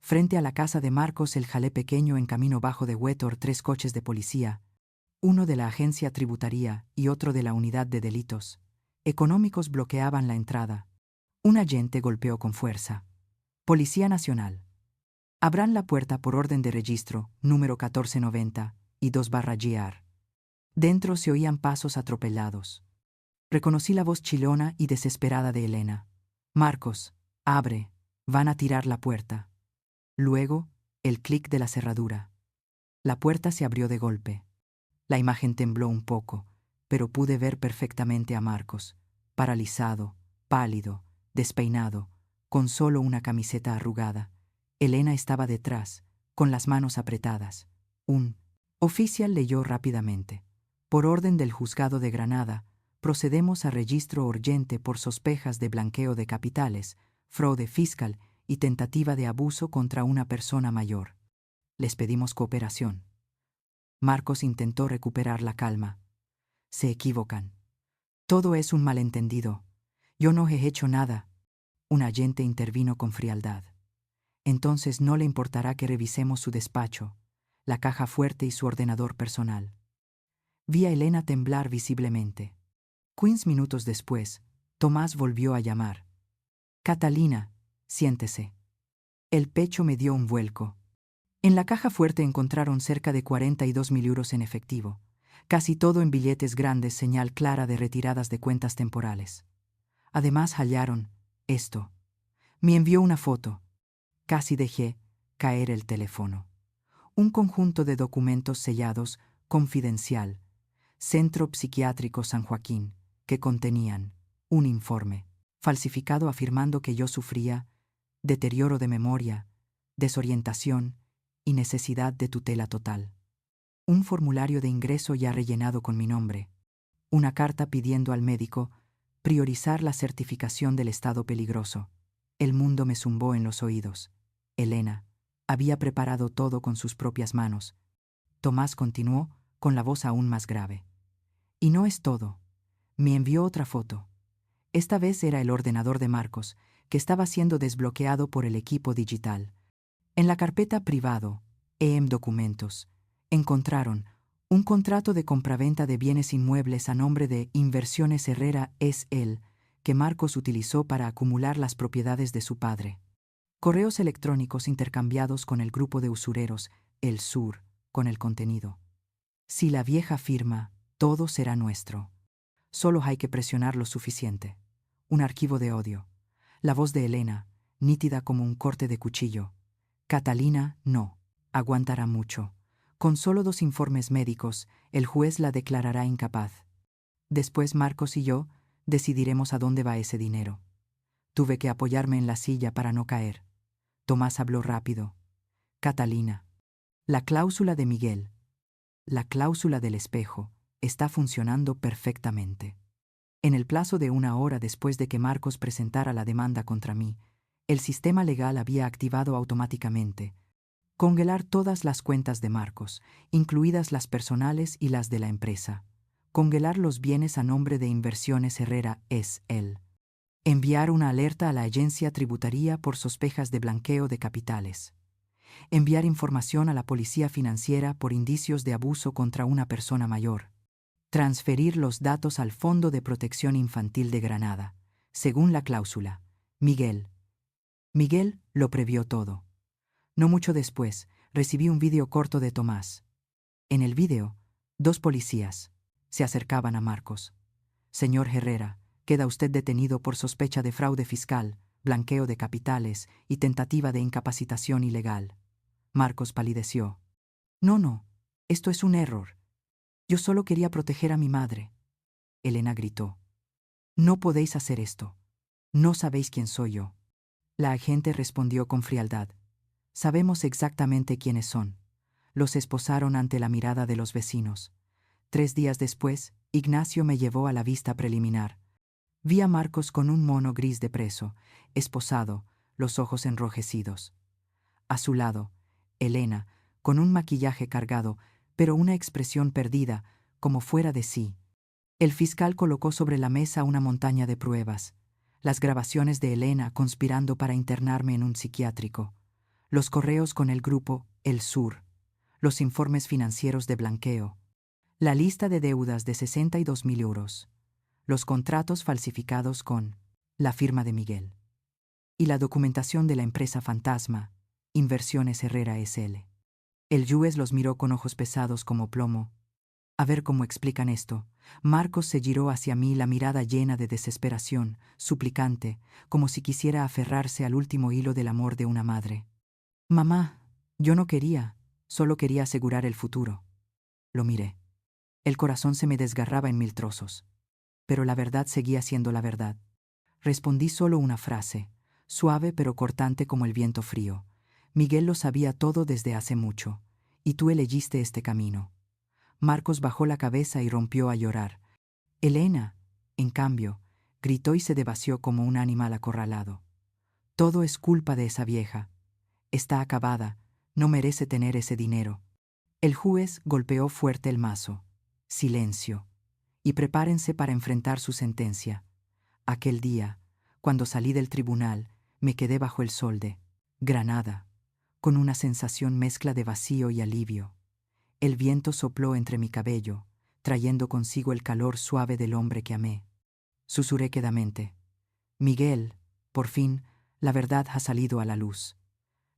Frente a la casa de Marcos, el jalé pequeño en camino bajo de Huétor, 3 coches de policía, uno de la agencia tributaria y otro de la unidad de delitos económicos bloqueaban la entrada. Un agente golpeó con fuerza. Policía Nacional. Abran la puerta por orden de registro, número 1490 y 2/GR. Dentro se oían pasos atropellados. Reconocí la voz chillona y desesperada de Elena. Marcos, abre, van a tirar la puerta. Luego, el clic de la cerradura. La puerta se abrió de golpe. La imagen tembló un poco, pero pude ver perfectamente a Marcos, paralizado, pálido, despeinado, con solo una camiseta arrugada. Elena estaba detrás, con las manos apretadas. Un oficial leyó rápidamente. Por orden del juzgado de Granada, procedemos a registro urgente por sospechas de blanqueo de capitales, fraude fiscal y tentativa de abuso contra una persona mayor. Les pedimos cooperación. Marcos intentó recuperar la calma. Se equivocan. Todo es un malentendido. Yo no he hecho nada. Un agente intervino con frialdad. Entonces no le importará que revisemos su despacho, la caja fuerte y su ordenador personal. Vi a Elena temblar visiblemente. 15 minutos después, Tomás volvió a llamar. Catalina, siéntese. El pecho me dio un vuelco. En la caja fuerte encontraron cerca de 42.000 euros en efectivo, casi todo en billetes grandes, señal clara de retiradas de cuentas temporales. Además hallaron esto. Me envió una foto. Casi dejé caer el teléfono. Un conjunto de documentos sellados, confidencial, Centro Psiquiátrico San Joaquín, que contenían un informe falsificado afirmando que yo sufría deterioro de memoria, desorientación y necesidad de tutela total. Un formulario de ingreso ya rellenado con mi nombre. Una carta pidiendo al médico priorizar la certificación del estado peligroso. El mundo me zumbó en los oídos. Elena había preparado todo con sus propias manos. Tomás continuó con la voz aún más grave. Y no es todo. Me envió otra foto. Esta vez era el ordenador de Marcos, que estaba siendo desbloqueado por el equipo digital. En la carpeta privado, Documentos, encontraron un contrato de compraventa de bienes inmuebles a nombre de Inversiones Herrera S.L., que Marcos utilizó para acumular las propiedades de su padre. Correos electrónicos intercambiados con el grupo de usureros, El Sur, con el contenido. Si la vieja firma, todo será nuestro. Solo hay que presionar lo suficiente. Un archivo de odio. La voz de Elena, nítida como un corte de cuchillo. Catalina, no. Aguantará mucho. Con solo 2 informes médicos, el juez la declarará incapaz. Después Marcos y yo decidiremos a dónde va ese dinero. Tuve que apoyarme en la silla para no caer. Tomás habló rápido. Catalina. La cláusula de Miguel. La cláusula del espejo está funcionando perfectamente. En el plazo de 1 hora después de que Marcos presentara la demanda contra mí, el sistema legal había activado automáticamente congelar todas las cuentas de Marcos, incluidas las personales y las de la empresa. Congelar los bienes a nombre de Inversiones Herrera S.L. Enviar una alerta a la agencia tributaria por sospechas de blanqueo de capitales. Enviar información a la policía financiera por indicios de abuso contra una persona mayor. transferir los datos al Fondo de Protección Infantil de Granada, según la cláusula. Miguel. Miguel lo previó todo. No mucho después, recibí un vídeo corto de Tomás. En el vídeo, 2 policías se acercaban a Marcos. Señor Herrera, queda usted detenido por sospecha de fraude fiscal, blanqueo de capitales y tentativa de incapacitación ilegal. Marcos palideció. No, esto es un error. Yo solo quería proteger a mi madre. Elena gritó. No podéis hacer esto. No sabéis quién soy yo. La agente respondió con frialdad. Sabemos exactamente quiénes son. Los esposaron ante la mirada de los vecinos. 3 días después, Ignacio me llevó a la vista preliminar. Vi a Marcos con un mono gris de preso, esposado, los ojos enrojecidos. A su lado, Elena, con un maquillaje cargado, pero una expresión perdida, como fuera de sí. El fiscal colocó sobre la mesa una montaña de pruebas. Las grabaciones de Elena conspirando para internarme en un psiquiátrico. Los correos con el grupo El Sur. Los informes financieros de blanqueo. La lista de deudas de 62.000 euros. Los contratos falsificados con la firma de Miguel. Y la documentación de la empresa fantasma, Inversiones Herrera S.L. El juez los miró con ojos pesados como plomo. A ver cómo explican esto. Marcos se giró hacia mí, la mirada llena de desesperación, suplicante, como si quisiera aferrarse al último hilo del amor de una madre. Mamá, yo no quería, solo quería asegurar el futuro. Lo miré. El corazón se me desgarraba en 1000 trozos. Pero la verdad seguía siendo la verdad. Respondí solo una frase, suave pero cortante como el viento frío. Miguel lo sabía todo desde hace mucho, y tú elegiste este camino. Marcos bajó la cabeza y rompió a llorar. Elena, en cambio, gritó y se devació como un animal acorralado. Todo es culpa de esa vieja. Está acabada, no merece tener ese dinero. El juez golpeó fuerte el mazo. Silencio. Y prepárense para enfrentar su sentencia. Aquel día, cuando salí del tribunal, me quedé bajo el sol de Granada, con una sensación mezcla de vacío y alivio. El viento sopló entre mi cabello, trayendo consigo el calor suave del hombre que amé. Susurré quedamente. Miguel, por fin, la verdad ha salido a la luz.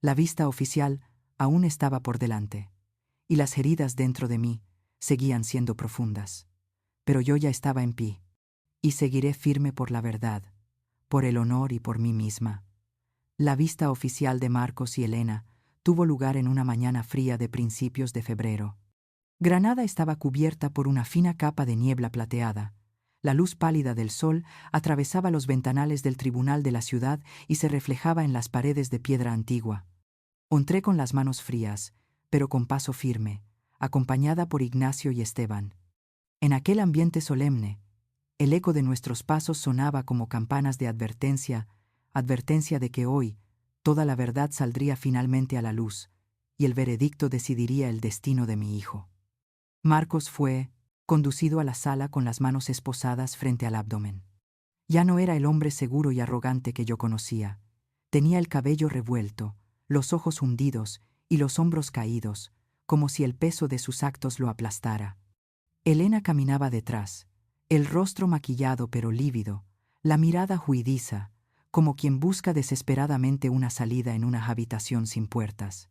La vista oficial aún estaba por delante, y las heridas dentro de mí seguían siendo profundas. Pero yo ya estaba en pie, y seguiré firme por la verdad, por el honor y por mí misma. La vista oficial de Marcos y Elena tuvo lugar en una mañana fría de principios de febrero. Granada estaba cubierta por una fina capa de niebla plateada. La luz pálida del sol atravesaba los ventanales del tribunal de la ciudad y se reflejaba en las paredes de piedra antigua. Entré con las manos frías, pero con paso firme, acompañada por Ignacio y Esteban. En aquel ambiente solemne, el eco de nuestros pasos sonaba como campanas de advertencia, advertencia de que hoy toda la verdad saldría finalmente a la luz, y el veredicto decidiría el destino de mi hijo. Marcos fue conducido a la sala con las manos esposadas frente al abdomen. Ya no era el hombre seguro y arrogante que yo conocía. Tenía el cabello revuelto, los ojos hundidos y los hombros caídos, como si el peso de sus actos lo aplastara. Elena caminaba detrás, el rostro maquillado pero lívido, la mirada huidiza, como quien busca desesperadamente una salida en una habitación sin puertas.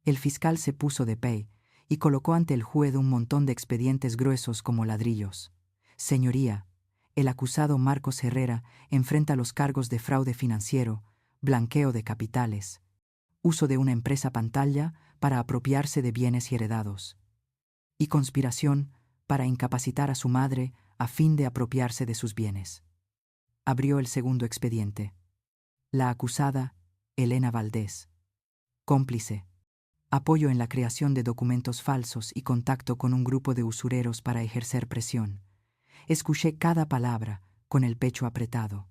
El fiscal se puso de pie y colocó ante el juez un montón de expedientes gruesos como ladrillos. Señoría, el acusado Marcos Herrera enfrenta los cargos de fraude financiero, blanqueo de capitales, uso de una empresa pantalla para apropiarse de bienes heredados, y conspiración para incapacitar a su madre a fin de apropiarse de sus bienes. Abrió el segundo expediente. La acusada, Elena Valdés. Cómplice. Apoyo en la creación de documentos falsos y contacto con un grupo de usureros para ejercer presión. Escuché cada palabra, con el pecho apretado.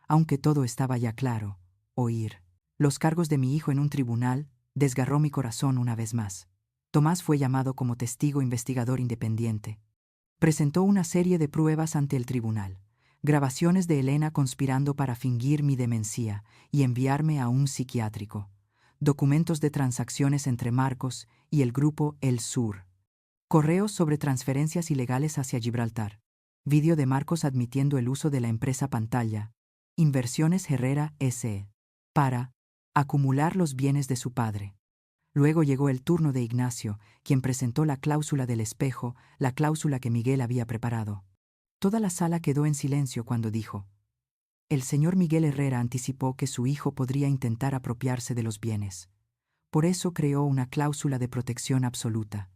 Aunque todo estaba ya claro, oír los cargos de mi hijo en un tribunal desgarró mi corazón una vez más. Tomás fue llamado como testigo investigador independiente. Presentó una serie de pruebas ante el tribunal. Grabaciones de Elena conspirando para fingir mi demencia y enviarme a un psiquiátrico. Documentos de transacciones entre Marcos y el grupo El Sur. Correos sobre transferencias ilegales hacia Gibraltar. Vídeo de Marcos admitiendo el uso de la empresa pantalla. Inversiones Herrera S.E. Para acumular los bienes de su padre. Luego llegó el turno de Ignacio, quien presentó la cláusula del espejo, la cláusula que Miguel había preparado. Toda la sala quedó en silencio cuando dijo: el señor Miguel Herrera anticipó que su hijo podría intentar apropiarse de los bienes. Por eso creó una cláusula de protección absoluta.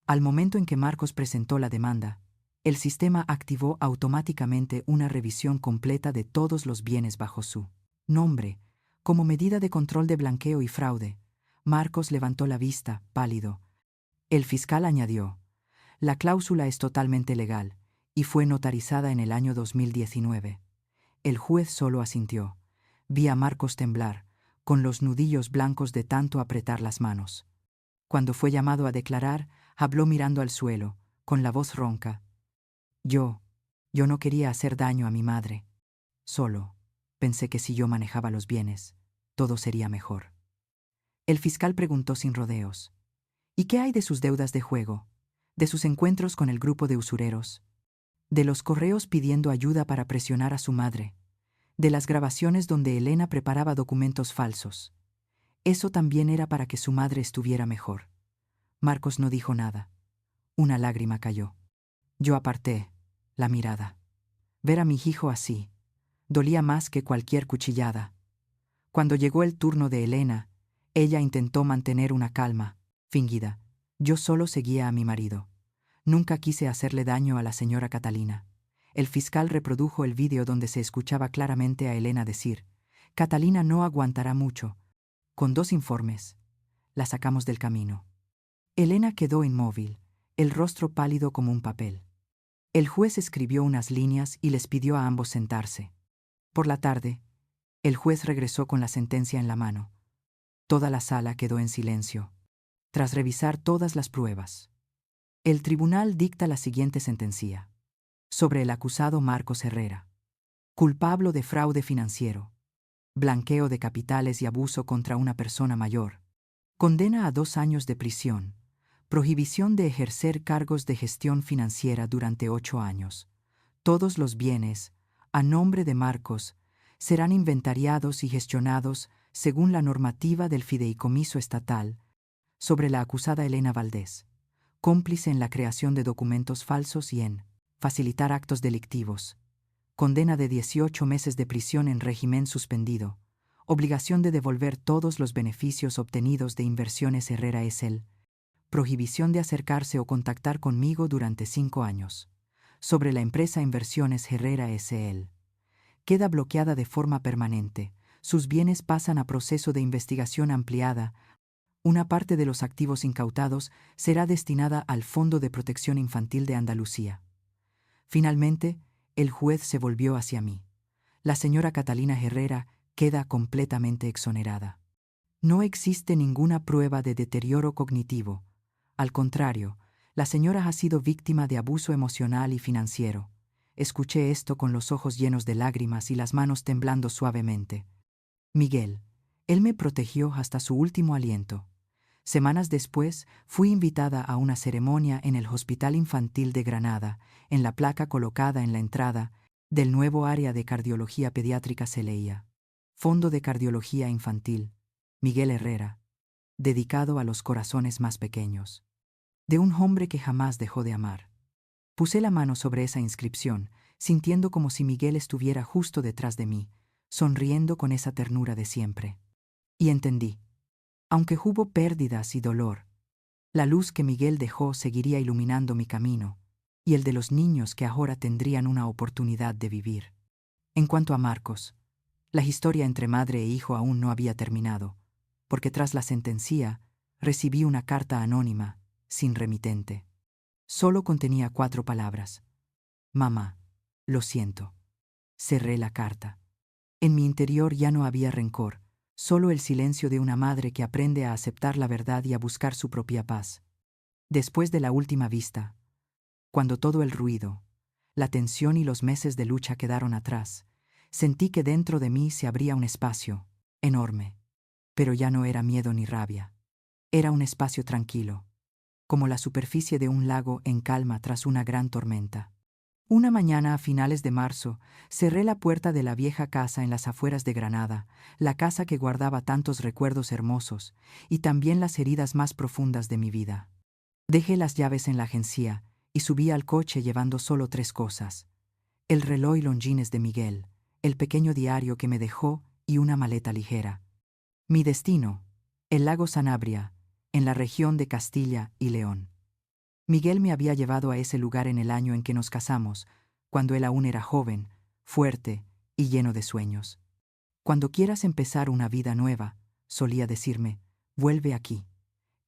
Al momento en que Marcos presentó la demanda, el sistema activó automáticamente una revisión completa de todos los bienes bajo su nombre. Como medida de control de blanqueo y fraude, Marcos levantó la vista, pálido. El fiscal añadió: la cláusula es totalmente legal y fue notarizada en el año 2019. El juez solo asintió. Vi a Marcos temblar, con los nudillos blancos de tanto apretar las manos. Cuando fue llamado a declarar, habló mirando al suelo, con la voz ronca. Yo no quería hacer daño a mi madre. Solo pensé que si yo manejaba los bienes, todo sería mejor. El fiscal preguntó sin rodeos: ¿y qué hay de sus deudas de juego? ¿De sus encuentros con el grupo de usureros? ¿De los correos pidiendo ayuda para presionar a su madre? ¿De las grabaciones donde Elena preparaba documentos falsos? Eso también era para que su madre estuviera mejor. Marcos no dijo nada. Una lágrima cayó. Yo aparté la mirada. Ver a mi hijo así dolía más que cualquier cuchillada. Cuando llegó el turno de Elena, ella intentó mantener una calma fingida. Yo solo seguía a mi marido. Nunca quise hacerle daño a la señora Catalina. El fiscal reprodujo el vídeo donde se escuchaba claramente a Elena decir: Catalina no aguantará mucho. Con 2 informes, la sacamos del camino. Elena quedó inmóvil, el rostro pálido como un papel. El juez escribió unas líneas y les pidió a ambos sentarse. Por la tarde, el juez regresó con la sentencia en la mano. Toda la sala quedó en silencio, tras revisar todas las pruebas. El tribunal dicta la siguiente sentencia. Sobre el acusado Marcos Herrera. Culpable de fraude financiero, blanqueo de capitales y abuso contra una persona mayor. Condena a 2 años de prisión. Prohibición de ejercer cargos de gestión financiera durante 8 años. Todos los bienes, a nombre de Marcos, serán inventariados y gestionados según la normativa del fideicomiso estatal. Sobre la acusada Elena Valdés. Cómplice en la creación de documentos falsos y en facilitar actos delictivos. Condena de 18 meses de prisión en régimen suspendido. Obligación de devolver todos los beneficios obtenidos de Inversiones Herrera S.L. Prohibición de acercarse o contactar conmigo durante 5 años. Sobre la empresa Inversiones Herrera S.L. Queda bloqueada de forma permanente. Sus bienes pasan a proceso de investigación ampliada. Una parte de los activos incautados será destinada al Fondo de Protección Infantil de Andalucía. Finalmente, el juez se volvió hacia mí. La señora Catalina Herrera queda completamente exonerada. No existe ninguna prueba de deterioro cognitivo. Al contrario, la señora ha sido víctima de abuso emocional y financiero. Escuché esto con los ojos llenos de lágrimas y las manos temblando suavemente. Miguel, él me protegió hasta su último aliento. Semanas después, fui invitada a una ceremonia en el Hospital Infantil de Granada. En la placa colocada en la entrada del nuevo área de cardiología pediátrica se leía: Fondo de Cardiología Infantil, Miguel Herrera, dedicado a los corazones más pequeños. De un hombre que jamás dejó de amar. Puse la mano sobre esa inscripción, sintiendo como si Miguel estuviera justo detrás de mí, sonriendo con esa ternura de siempre. Y entendí. Aunque hubo pérdidas y dolor, la luz que Miguel dejó seguiría iluminando mi camino, y el de los niños que ahora tendrían una oportunidad de vivir. En cuanto a Marcos, la historia entre madre e hijo aún no había terminado, porque tras la sentencia recibí una carta anónima, sin remitente. Solo contenía 4 palabras. Mamá, lo siento. Cerré la carta. En mi interior ya no había rencor, solo el silencio de una madre que aprende a aceptar la verdad y a buscar su propia paz. Después de la última vista, cuando todo el ruido, la tensión y los meses de lucha quedaron atrás, sentí que dentro de mí se abría un espacio, enorme. Pero ya no era miedo ni rabia. Era un espacio tranquilo, como la superficie de un lago en calma tras una gran tormenta. Una mañana a finales de marzo, cerré la puerta de la vieja casa en las afueras de Granada, la casa que guardaba tantos recuerdos hermosos y también las heridas más profundas de mi vida. Dejé las llaves en la agencia y subí al coche llevando solo 3 cosas: el reloj Longines de Miguel, el pequeño diario que me dejó y una maleta ligera. Mi destino: el lago Sanabria, en la región de Castilla y León. Miguel me había llevado a ese lugar en el año en que nos casamos, cuando él aún era joven, fuerte y lleno de sueños. Cuando quieras empezar una vida nueva, solía decirme, vuelve aquí.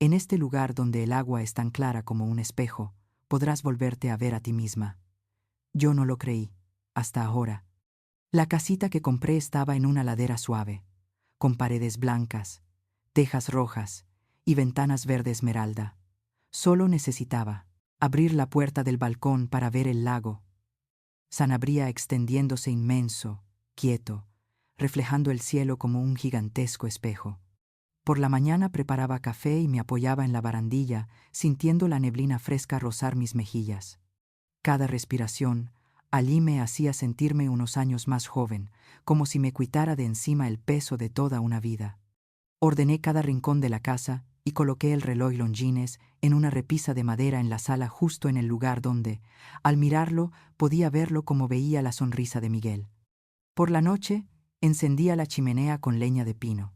En este lugar donde el agua es tan clara como un espejo, podrás volverte a ver a ti misma. Yo no lo creí, hasta ahora. La casita que compré estaba en una ladera suave, con paredes blancas, tejas rojas y ventanas verde esmeralda. Solo necesitaba abrir la puerta del balcón para ver el lago Sanabria extendiéndose inmenso, quieto, reflejando el cielo como un gigantesco espejo. Por la mañana preparaba café y me apoyaba en la barandilla, sintiendo la neblina fresca rozar mis mejillas. Cada respiración allí me hacía sentirme unos años más joven, como si me quitara de encima el peso de toda una vida. Ordené cada rincón de la casa y coloqué el reloj Longines en una repisa de madera en la sala justo en el lugar donde, al mirarlo, podía verlo como veía la sonrisa de Miguel. Por la noche, encendía la chimenea con leña de pino,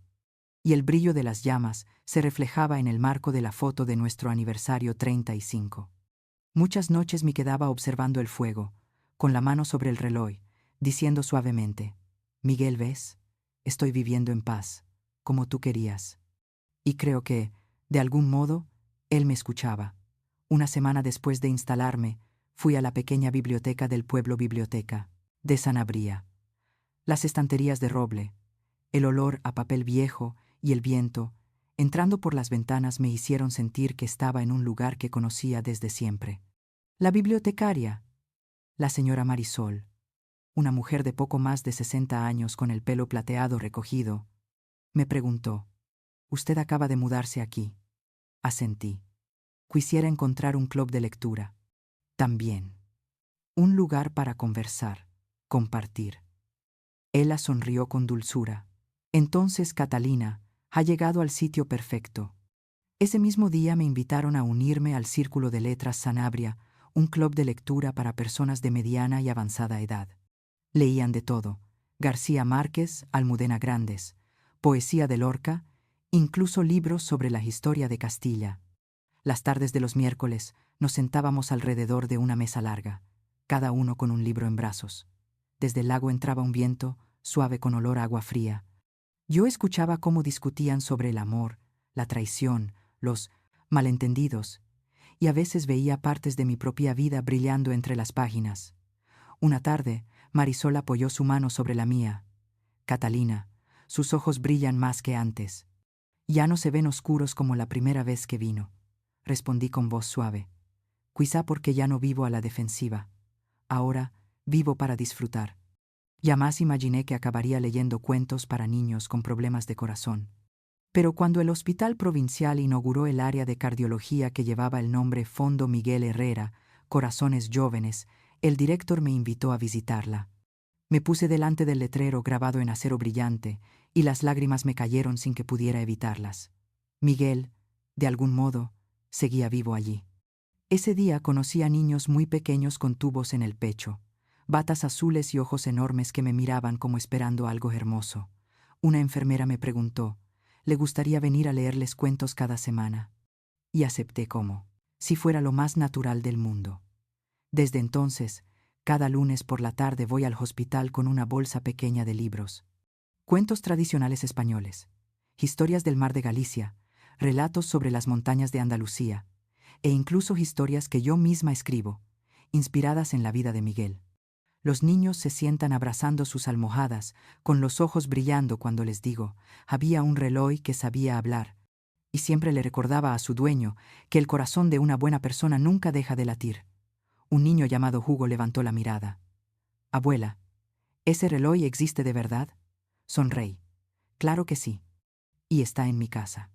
y el brillo de las llamas se reflejaba en el marco de la foto de nuestro aniversario 35. Muchas noches me quedaba observando el fuego, con la mano sobre el reloj, diciendo suavemente, Miguel, ¿ves? Estoy viviendo en paz, como tú querías. Y creo que, de algún modo, él me escuchaba. Una semana después de instalarme, fui a la pequeña biblioteca del pueblo Biblioteca, de Sanabria. Las estanterías de roble, el olor a papel viejo y el viento, entrando por las ventanas me hicieron sentir que estaba en un lugar que conocía desde siempre. La bibliotecaria, la señora Marisol, una mujer de poco más de 60 años con el pelo plateado recogido, me preguntó, «¿Usted acaba de mudarse aquí?» Asentí. Quisiera encontrar un club de lectura. También. Un lugar para conversar, compartir. Ella sonrió con dulzura. Entonces, Catalina, ha llegado al sitio perfecto. Ese mismo día me invitaron a unirme al Círculo de Letras Sanabria, un club de lectura para personas de mediana y avanzada edad. Leían de todo: García Márquez, Almudena Grandes, poesía de Lorca, incluso libros sobre la historia de Castilla. Las tardes de los miércoles nos sentábamos alrededor de una mesa larga, cada uno con un libro en brazos. Desde el lago entraba un viento, suave con olor a agua fría. Yo escuchaba cómo discutían sobre el amor, la traición, los malentendidos, y a veces veía partes de mi propia vida brillando entre las páginas. Una tarde, Marisol apoyó su mano sobre la mía. Catalina, sus ojos brillan más que antes. Ya no se ven oscuros como la primera vez que vino. Respondí con voz suave. Quizá porque ya no vivo a la defensiva. Ahora vivo para disfrutar. Jamás imaginé que acabaría leyendo cuentos para niños con problemas de corazón. Pero cuando el Hospital Provincial inauguró el área de cardiología que llevaba el nombre Fondo Miguel Herrera, Corazones Jóvenes, el director me invitó a visitarla. Me puse delante del letrero grabado en acero brillante y las lágrimas me cayeron sin que pudiera evitarlas. Miguel, de algún modo, seguía vivo allí. Ese día conocí a niños muy pequeños con tubos en el pecho, batas azules y ojos enormes que me miraban como esperando algo hermoso. Una enfermera me preguntó, ¿le gustaría venir a leerles cuentos cada semana? Y acepté como, si fuera lo más natural del mundo. Desde entonces, cada lunes por la tarde voy al hospital con una bolsa pequeña de libros. Cuentos tradicionales españoles, historias del mar de Galicia, relatos sobre las montañas de Andalucía, e incluso historias que yo misma escribo, inspiradas en la vida de Miguel. Los niños se sientan abrazando sus almohadas, con los ojos brillando cuando les digo, había un reloj que sabía hablar, y siempre le recordaba a su dueño que el corazón de una buena persona nunca deja de latir. Un niño llamado Hugo levantó la mirada. Abuela, ¿ese reloj existe de verdad? Sonreí. Claro que sí. Y está en mi casa.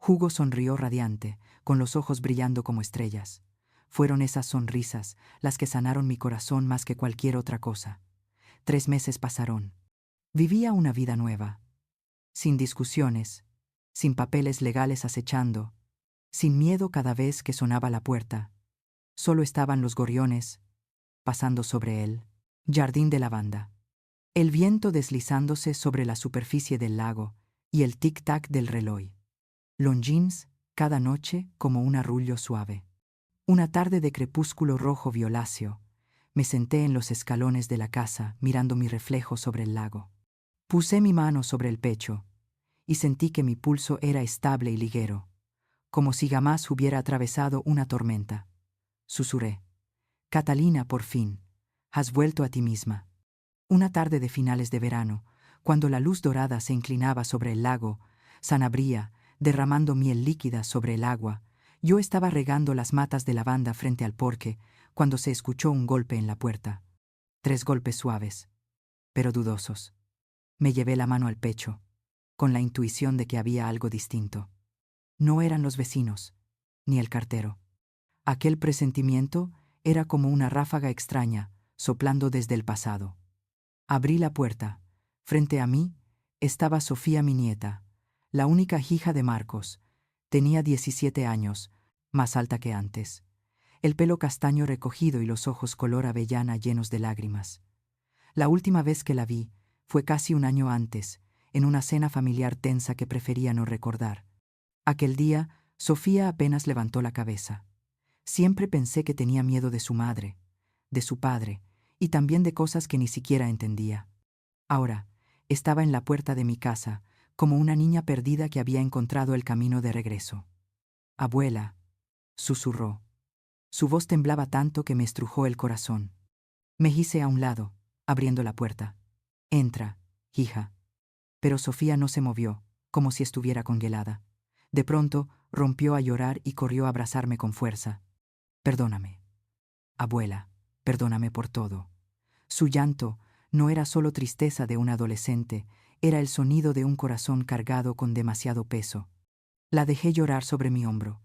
Hugo sonrió radiante, con los ojos brillando como estrellas. Fueron esas sonrisas las que sanaron mi corazón más que cualquier otra cosa. 3 meses pasaron. Vivía una vida nueva. Sin discusiones, sin papeles legales acechando, sin miedo cada vez que sonaba la puerta. Solo estaban los gorriones, pasando sobre el jardín de lavanda. El viento deslizándose sobre la superficie del lago y el tic-tac del reloj. Longines, cada noche como un arrullo suave. Una tarde de crepúsculo rojo violáceo, me senté en los escalones de la casa mirando mi reflejo sobre el lago. Puse mi mano sobre el pecho y sentí que mi pulso era estable y ligero, como si jamás hubiera atravesado una tormenta. Susurré: Catalina, por fin, has vuelto a ti misma. Una tarde de finales de verano, cuando la luz dorada se inclinaba sobre el lago, Sanabria, derramando miel líquida sobre el agua, yo estaba regando las matas de lavanda frente al porche cuando se escuchó un golpe en la puerta. 3 golpes suaves, pero dudosos. Me llevé la mano al pecho, con la intuición de que había algo distinto. No eran los vecinos, ni el cartero. Aquel presentimiento era como una ráfaga extraña, soplando desde el pasado. Abrí la puerta. Frente a mí estaba Sofía, mi nieta, la única hija de Marcos. Tenía 17 años, más alta que antes. El pelo castaño recogido y los ojos color avellana llenos de lágrimas. La última vez que la vi fue casi un año antes, en una cena familiar tensa que prefería no recordar. Aquel día, Sofía apenas levantó la cabeza. Siempre pensé que tenía miedo de su madre, de su padre, y también de cosas que ni siquiera entendía. Ahora, estaba en la puerta de mi casa, como una niña perdida que había encontrado el camino de regreso. «Abuela», susurró. Su voz temblaba tanto que me estrujó el corazón. Me hice a un lado, abriendo la puerta. «Entra, hija». Pero Sofía no se movió, como si estuviera congelada. De pronto, rompió a llorar y corrió a abrazarme con fuerza. «Perdóname. Abuela, perdóname por todo». Su llanto no era solo tristeza de un adolescente, era el sonido de un corazón cargado con demasiado peso. La dejé llorar sobre mi hombro,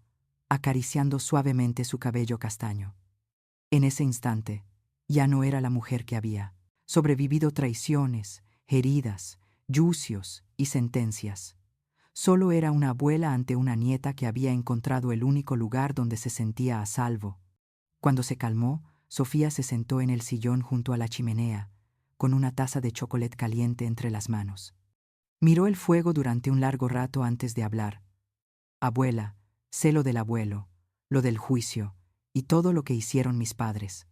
acariciando suavemente su cabello castaño. En ese instante, ya no era la mujer que había sobrevivido traiciones, heridas, juicios y sentencias. Solo era una abuela ante una nieta que había encontrado el único lugar donde se sentía a salvo. Cuando se calmó, Sofía se sentó en el sillón junto a la chimenea, con una taza de chocolate caliente entre las manos. Miró el fuego durante un largo rato antes de hablar. «Abuela, sé lo del abuelo, lo del juicio y todo lo que hicieron mis padres».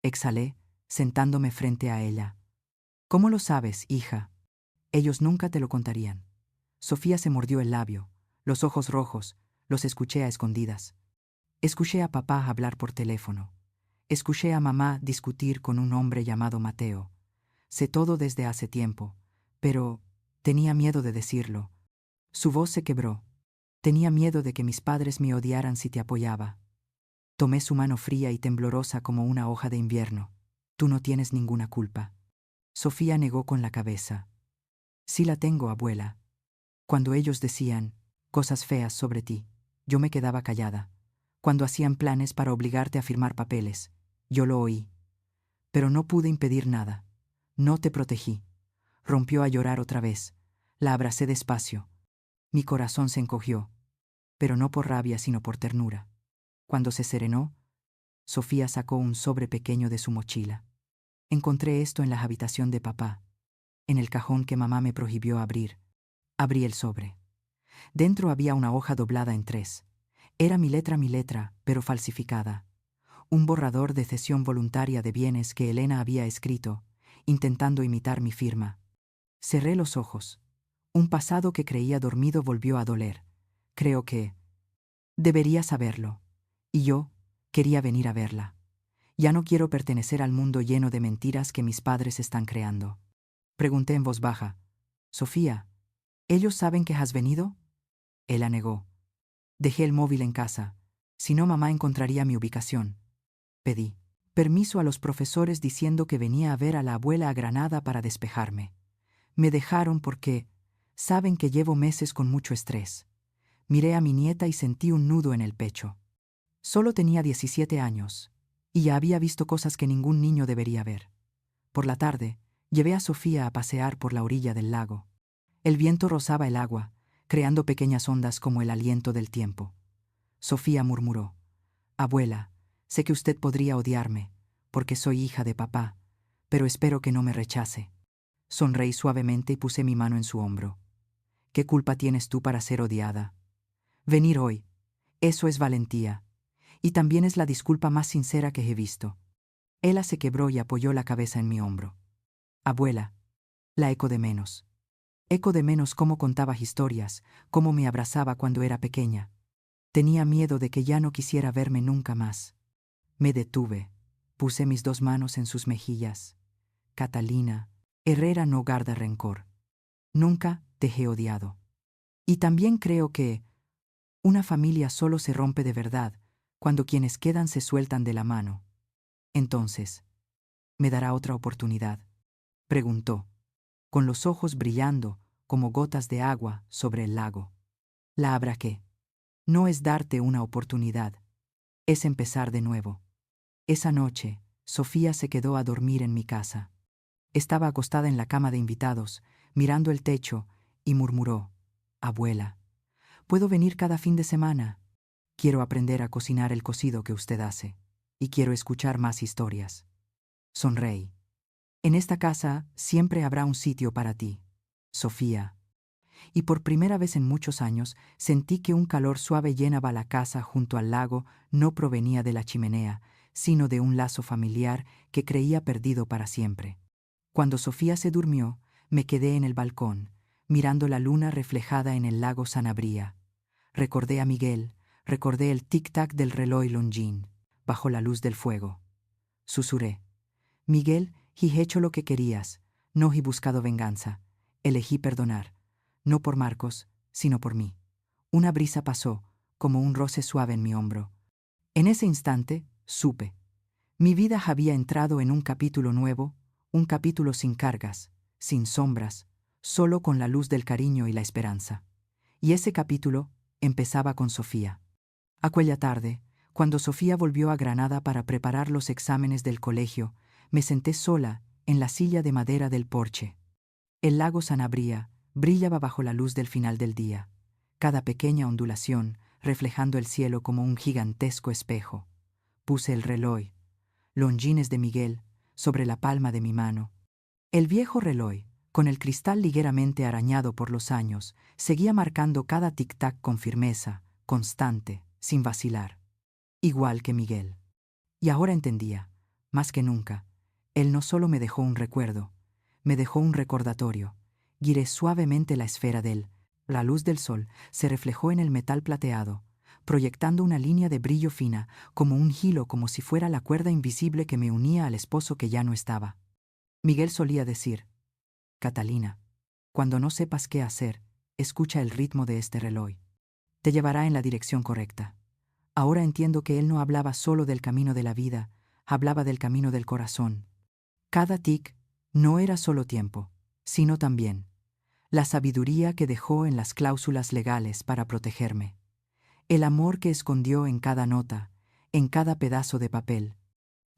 Exhalé, sentándome frente a ella. «¿Cómo lo sabes, hija? Ellos nunca te lo contarían». Sofía se mordió el labio, los ojos rojos, los escuché a escondidas. Escuché a papá hablar por teléfono. Escuché a mamá discutir con un hombre llamado Mateo. Sé todo desde hace tiempo, pero tenía miedo de decirlo. Su voz se quebró. Tenía miedo de que mis padres me odiaran si te apoyaba. Tomé su mano fría y temblorosa como una hoja de invierno. «Tú no tienes ninguna culpa». Sofía negó con la cabeza. «Sí la tengo, abuela. Cuando ellos decían cosas feas sobre ti, yo me quedaba callada. Cuando hacían planes para obligarte a firmar papeles, yo lo oí. Pero no pude impedir nada. No te protegí». Rompió a llorar otra vez. La abracé despacio. Mi corazón se encogió, pero no por rabia sino por ternura. Cuando se serenó, Sofía sacó un sobre pequeño de su mochila. «Encontré esto en la habitación de papá, en el cajón que mamá me prohibió abrir». Abrí el sobre. Dentro había una hoja doblada en 3. Era mi letra, pero falsificada. Un borrador de cesión voluntaria de bienes que Elena había escrito, intentando imitar mi firma. Cerré los ojos. Un pasado que creía dormido volvió a doler. Creo que debería saberlo. Y yo quería venir a verla. Ya no quiero pertenecer al mundo lleno de mentiras que mis padres están creando. Pregunté en voz baja: «Sofía, ¿ellos saben que has venido?» Ella negó. «Dejé el móvil en casa. Si no, mamá encontraría mi ubicación». Pedí permiso a los profesores diciendo que venía a ver a la abuela a Granada para despejarme. Me dejaron porque saben que llevo meses con mucho estrés. Miré a mi nieta y sentí un nudo en el pecho. Solo tenía 17 años, y ya había visto cosas que ningún niño debería ver. Por la tarde, llevé a Sofía a pasear por la orilla del lago. El viento rozaba el agua, creando pequeñas ondas como el aliento del tiempo. Sofía murmuró: «Abuela, sé que usted podría odiarme, porque soy hija de papá, pero espero que no me rechace». Sonreí suavemente y puse mi mano en su hombro. «¿Qué culpa tienes tú para ser odiada? Venir hoy, eso es valentía, y también es la disculpa más sincera que he visto». Ella se quebró y apoyó la cabeza en mi hombro. «Abuela, la eco de menos. Eco de menos cómo contaba historias, cómo me abrazaba cuando era pequeña. Tenía miedo de que ya no quisiera verme nunca más». Me detuve, puse mis 2 manos en sus mejillas. «Catalina, Herrera no guarda rencor. Nunca te he odiado. Y también creo que una familia solo se rompe de verdad cuando quienes quedan se sueltan de la mano. Entonces, ¿me dará otra oportunidad?», preguntó, con los ojos brillando como gotas de agua sobre el lago. «La abracé. No es darte una oportunidad, es empezar de nuevo». Esa noche, Sofía se quedó a dormir en mi casa. Estaba acostada en la cama de invitados, mirando el techo, y murmuró: «Abuela, ¿puedo venir cada fin de semana? Quiero aprender a cocinar el cocido que usted hace, y quiero escuchar más historias». Sonreí. «En esta casa siempre habrá un sitio para ti, Sofía». Y por primera vez en muchos años sentí que un calor suave llenaba la casa junto al lago. No provenía de la chimenea, sino de un lazo familiar que creía perdido para siempre. Cuando Sofía se durmió, me quedé en el balcón, mirando la luna reflejada en el lago Sanabria. Recordé a Miguel, recordé el tic-tac del reloj Longines, bajo la luz del fuego. Susurré: «Miguel, he hecho lo que querías, no he buscado venganza, elegí perdonar, no por Marcos, sino por mí». Una brisa pasó, como un roce suave en mi hombro. En ese instante, supe. Mi vida había entrado en un capítulo nuevo, un capítulo sin cargas, sin sombras, solo con la luz del cariño y la esperanza. Y ese capítulo empezaba con Sofía. Aquella tarde, cuando Sofía volvió a Granada para preparar los exámenes del colegio, me senté sola en la silla de madera del porche. El lago Sanabria brillaba bajo la luz del final del día, cada pequeña ondulación reflejando el cielo como un gigantesco espejo. Puse el reloj, Longines de Miguel, sobre la palma de mi mano. El viejo reloj, con el cristal ligeramente arañado por los años, seguía marcando cada tic-tac con firmeza, constante, sin vacilar. Igual que Miguel. Y ahora entendía, más que nunca, él no solo me dejó un recuerdo, me dejó un recordatorio. Giré suavemente la esfera de él. La luz del sol se reflejó en el metal plateado, proyectando una línea de brillo fina, como un hilo, como si fuera la cuerda invisible que me unía al esposo que ya no estaba. Miguel solía decir: «Catalina, cuando no sepas qué hacer, escucha el ritmo de este reloj. Te llevará en la dirección correcta». Ahora entiendo que él no hablaba solo del camino de la vida, hablaba del camino del corazón. Cada tic no era solo tiempo, sino también la sabiduría que dejó en las cláusulas legales para protegerme, el amor que escondió en cada nota, en cada pedazo de papel,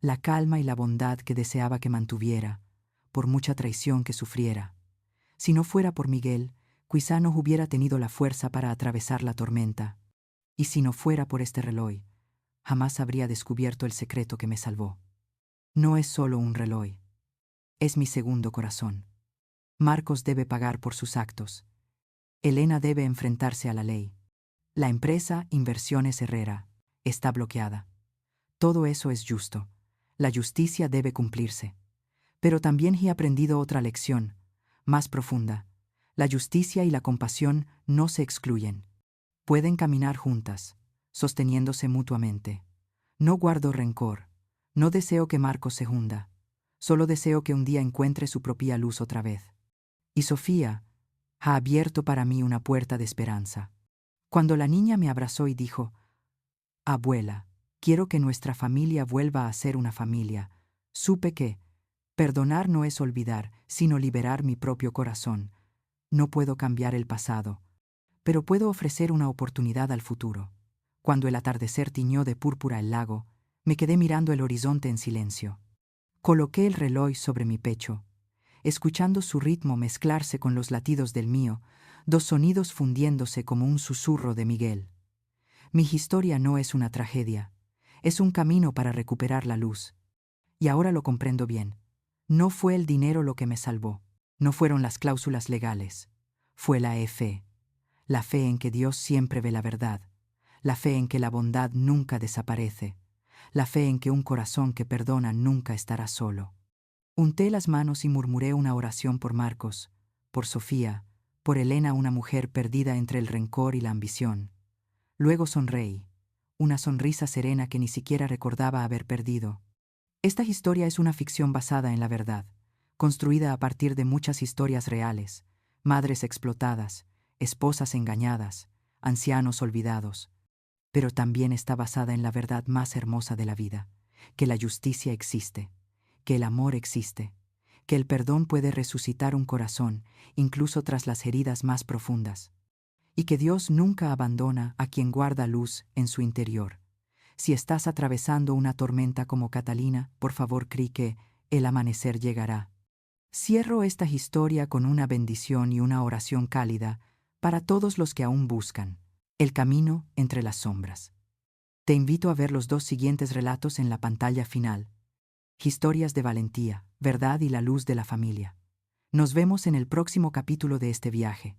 la calma y la bondad que deseaba que mantuviera, por mucha traición que sufriera. Si no fuera por Miguel, quizá no hubiera tenido la fuerza para atravesar la tormenta. Y si no fuera por este reloj, jamás habría descubierto el secreto que me salvó. No es solo un reloj, es mi segundo corazón. Marcos debe pagar por sus actos. Elena debe enfrentarse a la ley. La empresa Inversiones Herrera está bloqueada. Todo eso es justo. La justicia debe cumplirse. Pero también he aprendido otra lección, más profunda. La justicia y la compasión no se excluyen. Pueden caminar juntas, sosteniéndose mutuamente. No guardo rencor. No deseo que Marcos se hunda. Solo deseo que un día encuentre su propia luz otra vez. Y Sofía ha abierto para mí una puerta de esperanza. Cuando la niña me abrazó y dijo: «Abuela, quiero que nuestra familia vuelva a ser una familia», supe que perdonar no es olvidar, sino liberar mi propio corazón. No puedo cambiar el pasado, pero puedo ofrecer una oportunidad al futuro. Cuando el atardecer tiñó de púrpura el lago, me quedé mirando el horizonte en silencio. Coloqué el reloj sobre mi pecho, escuchando su ritmo mezclarse con los latidos del mío, dos sonidos fundiéndose como un susurro de Miguel. Mi historia no es una tragedia, es un camino para recuperar la luz. Y ahora lo comprendo bien. No fue el dinero lo que me salvó, no fueron las cláusulas legales, fue la fe en que Dios siempre ve la verdad, la fe en que la bondad nunca desaparece, la fe en que un corazón que perdona nunca estará solo. Unté las manos y murmuré una oración por Marcos, por Sofía, por Elena, una mujer perdida entre el rencor y la ambición. Luego sonreí, una sonrisa serena que ni siquiera recordaba haber perdido. Esta historia es una ficción basada en la verdad, construida a partir de muchas historias reales, madres explotadas, esposas engañadas, ancianos olvidados, pero también está basada en la verdad más hermosa de la vida, que la justicia existe, que el amor existe, que el perdón puede resucitar un corazón, incluso tras las heridas más profundas, y que Dios nunca abandona a quien guarda luz en su interior. Si estás atravesando una tormenta como Catalina, por favor cree que el amanecer llegará. Cierro esta historia con una bendición y una oración cálida para todos los que aún buscan el camino entre las sombras. Te invito a ver los dos siguientes relatos en la pantalla final. Historias de valentía, verdad y la luz de la familia. Nos vemos en el próximo capítulo de este viaje.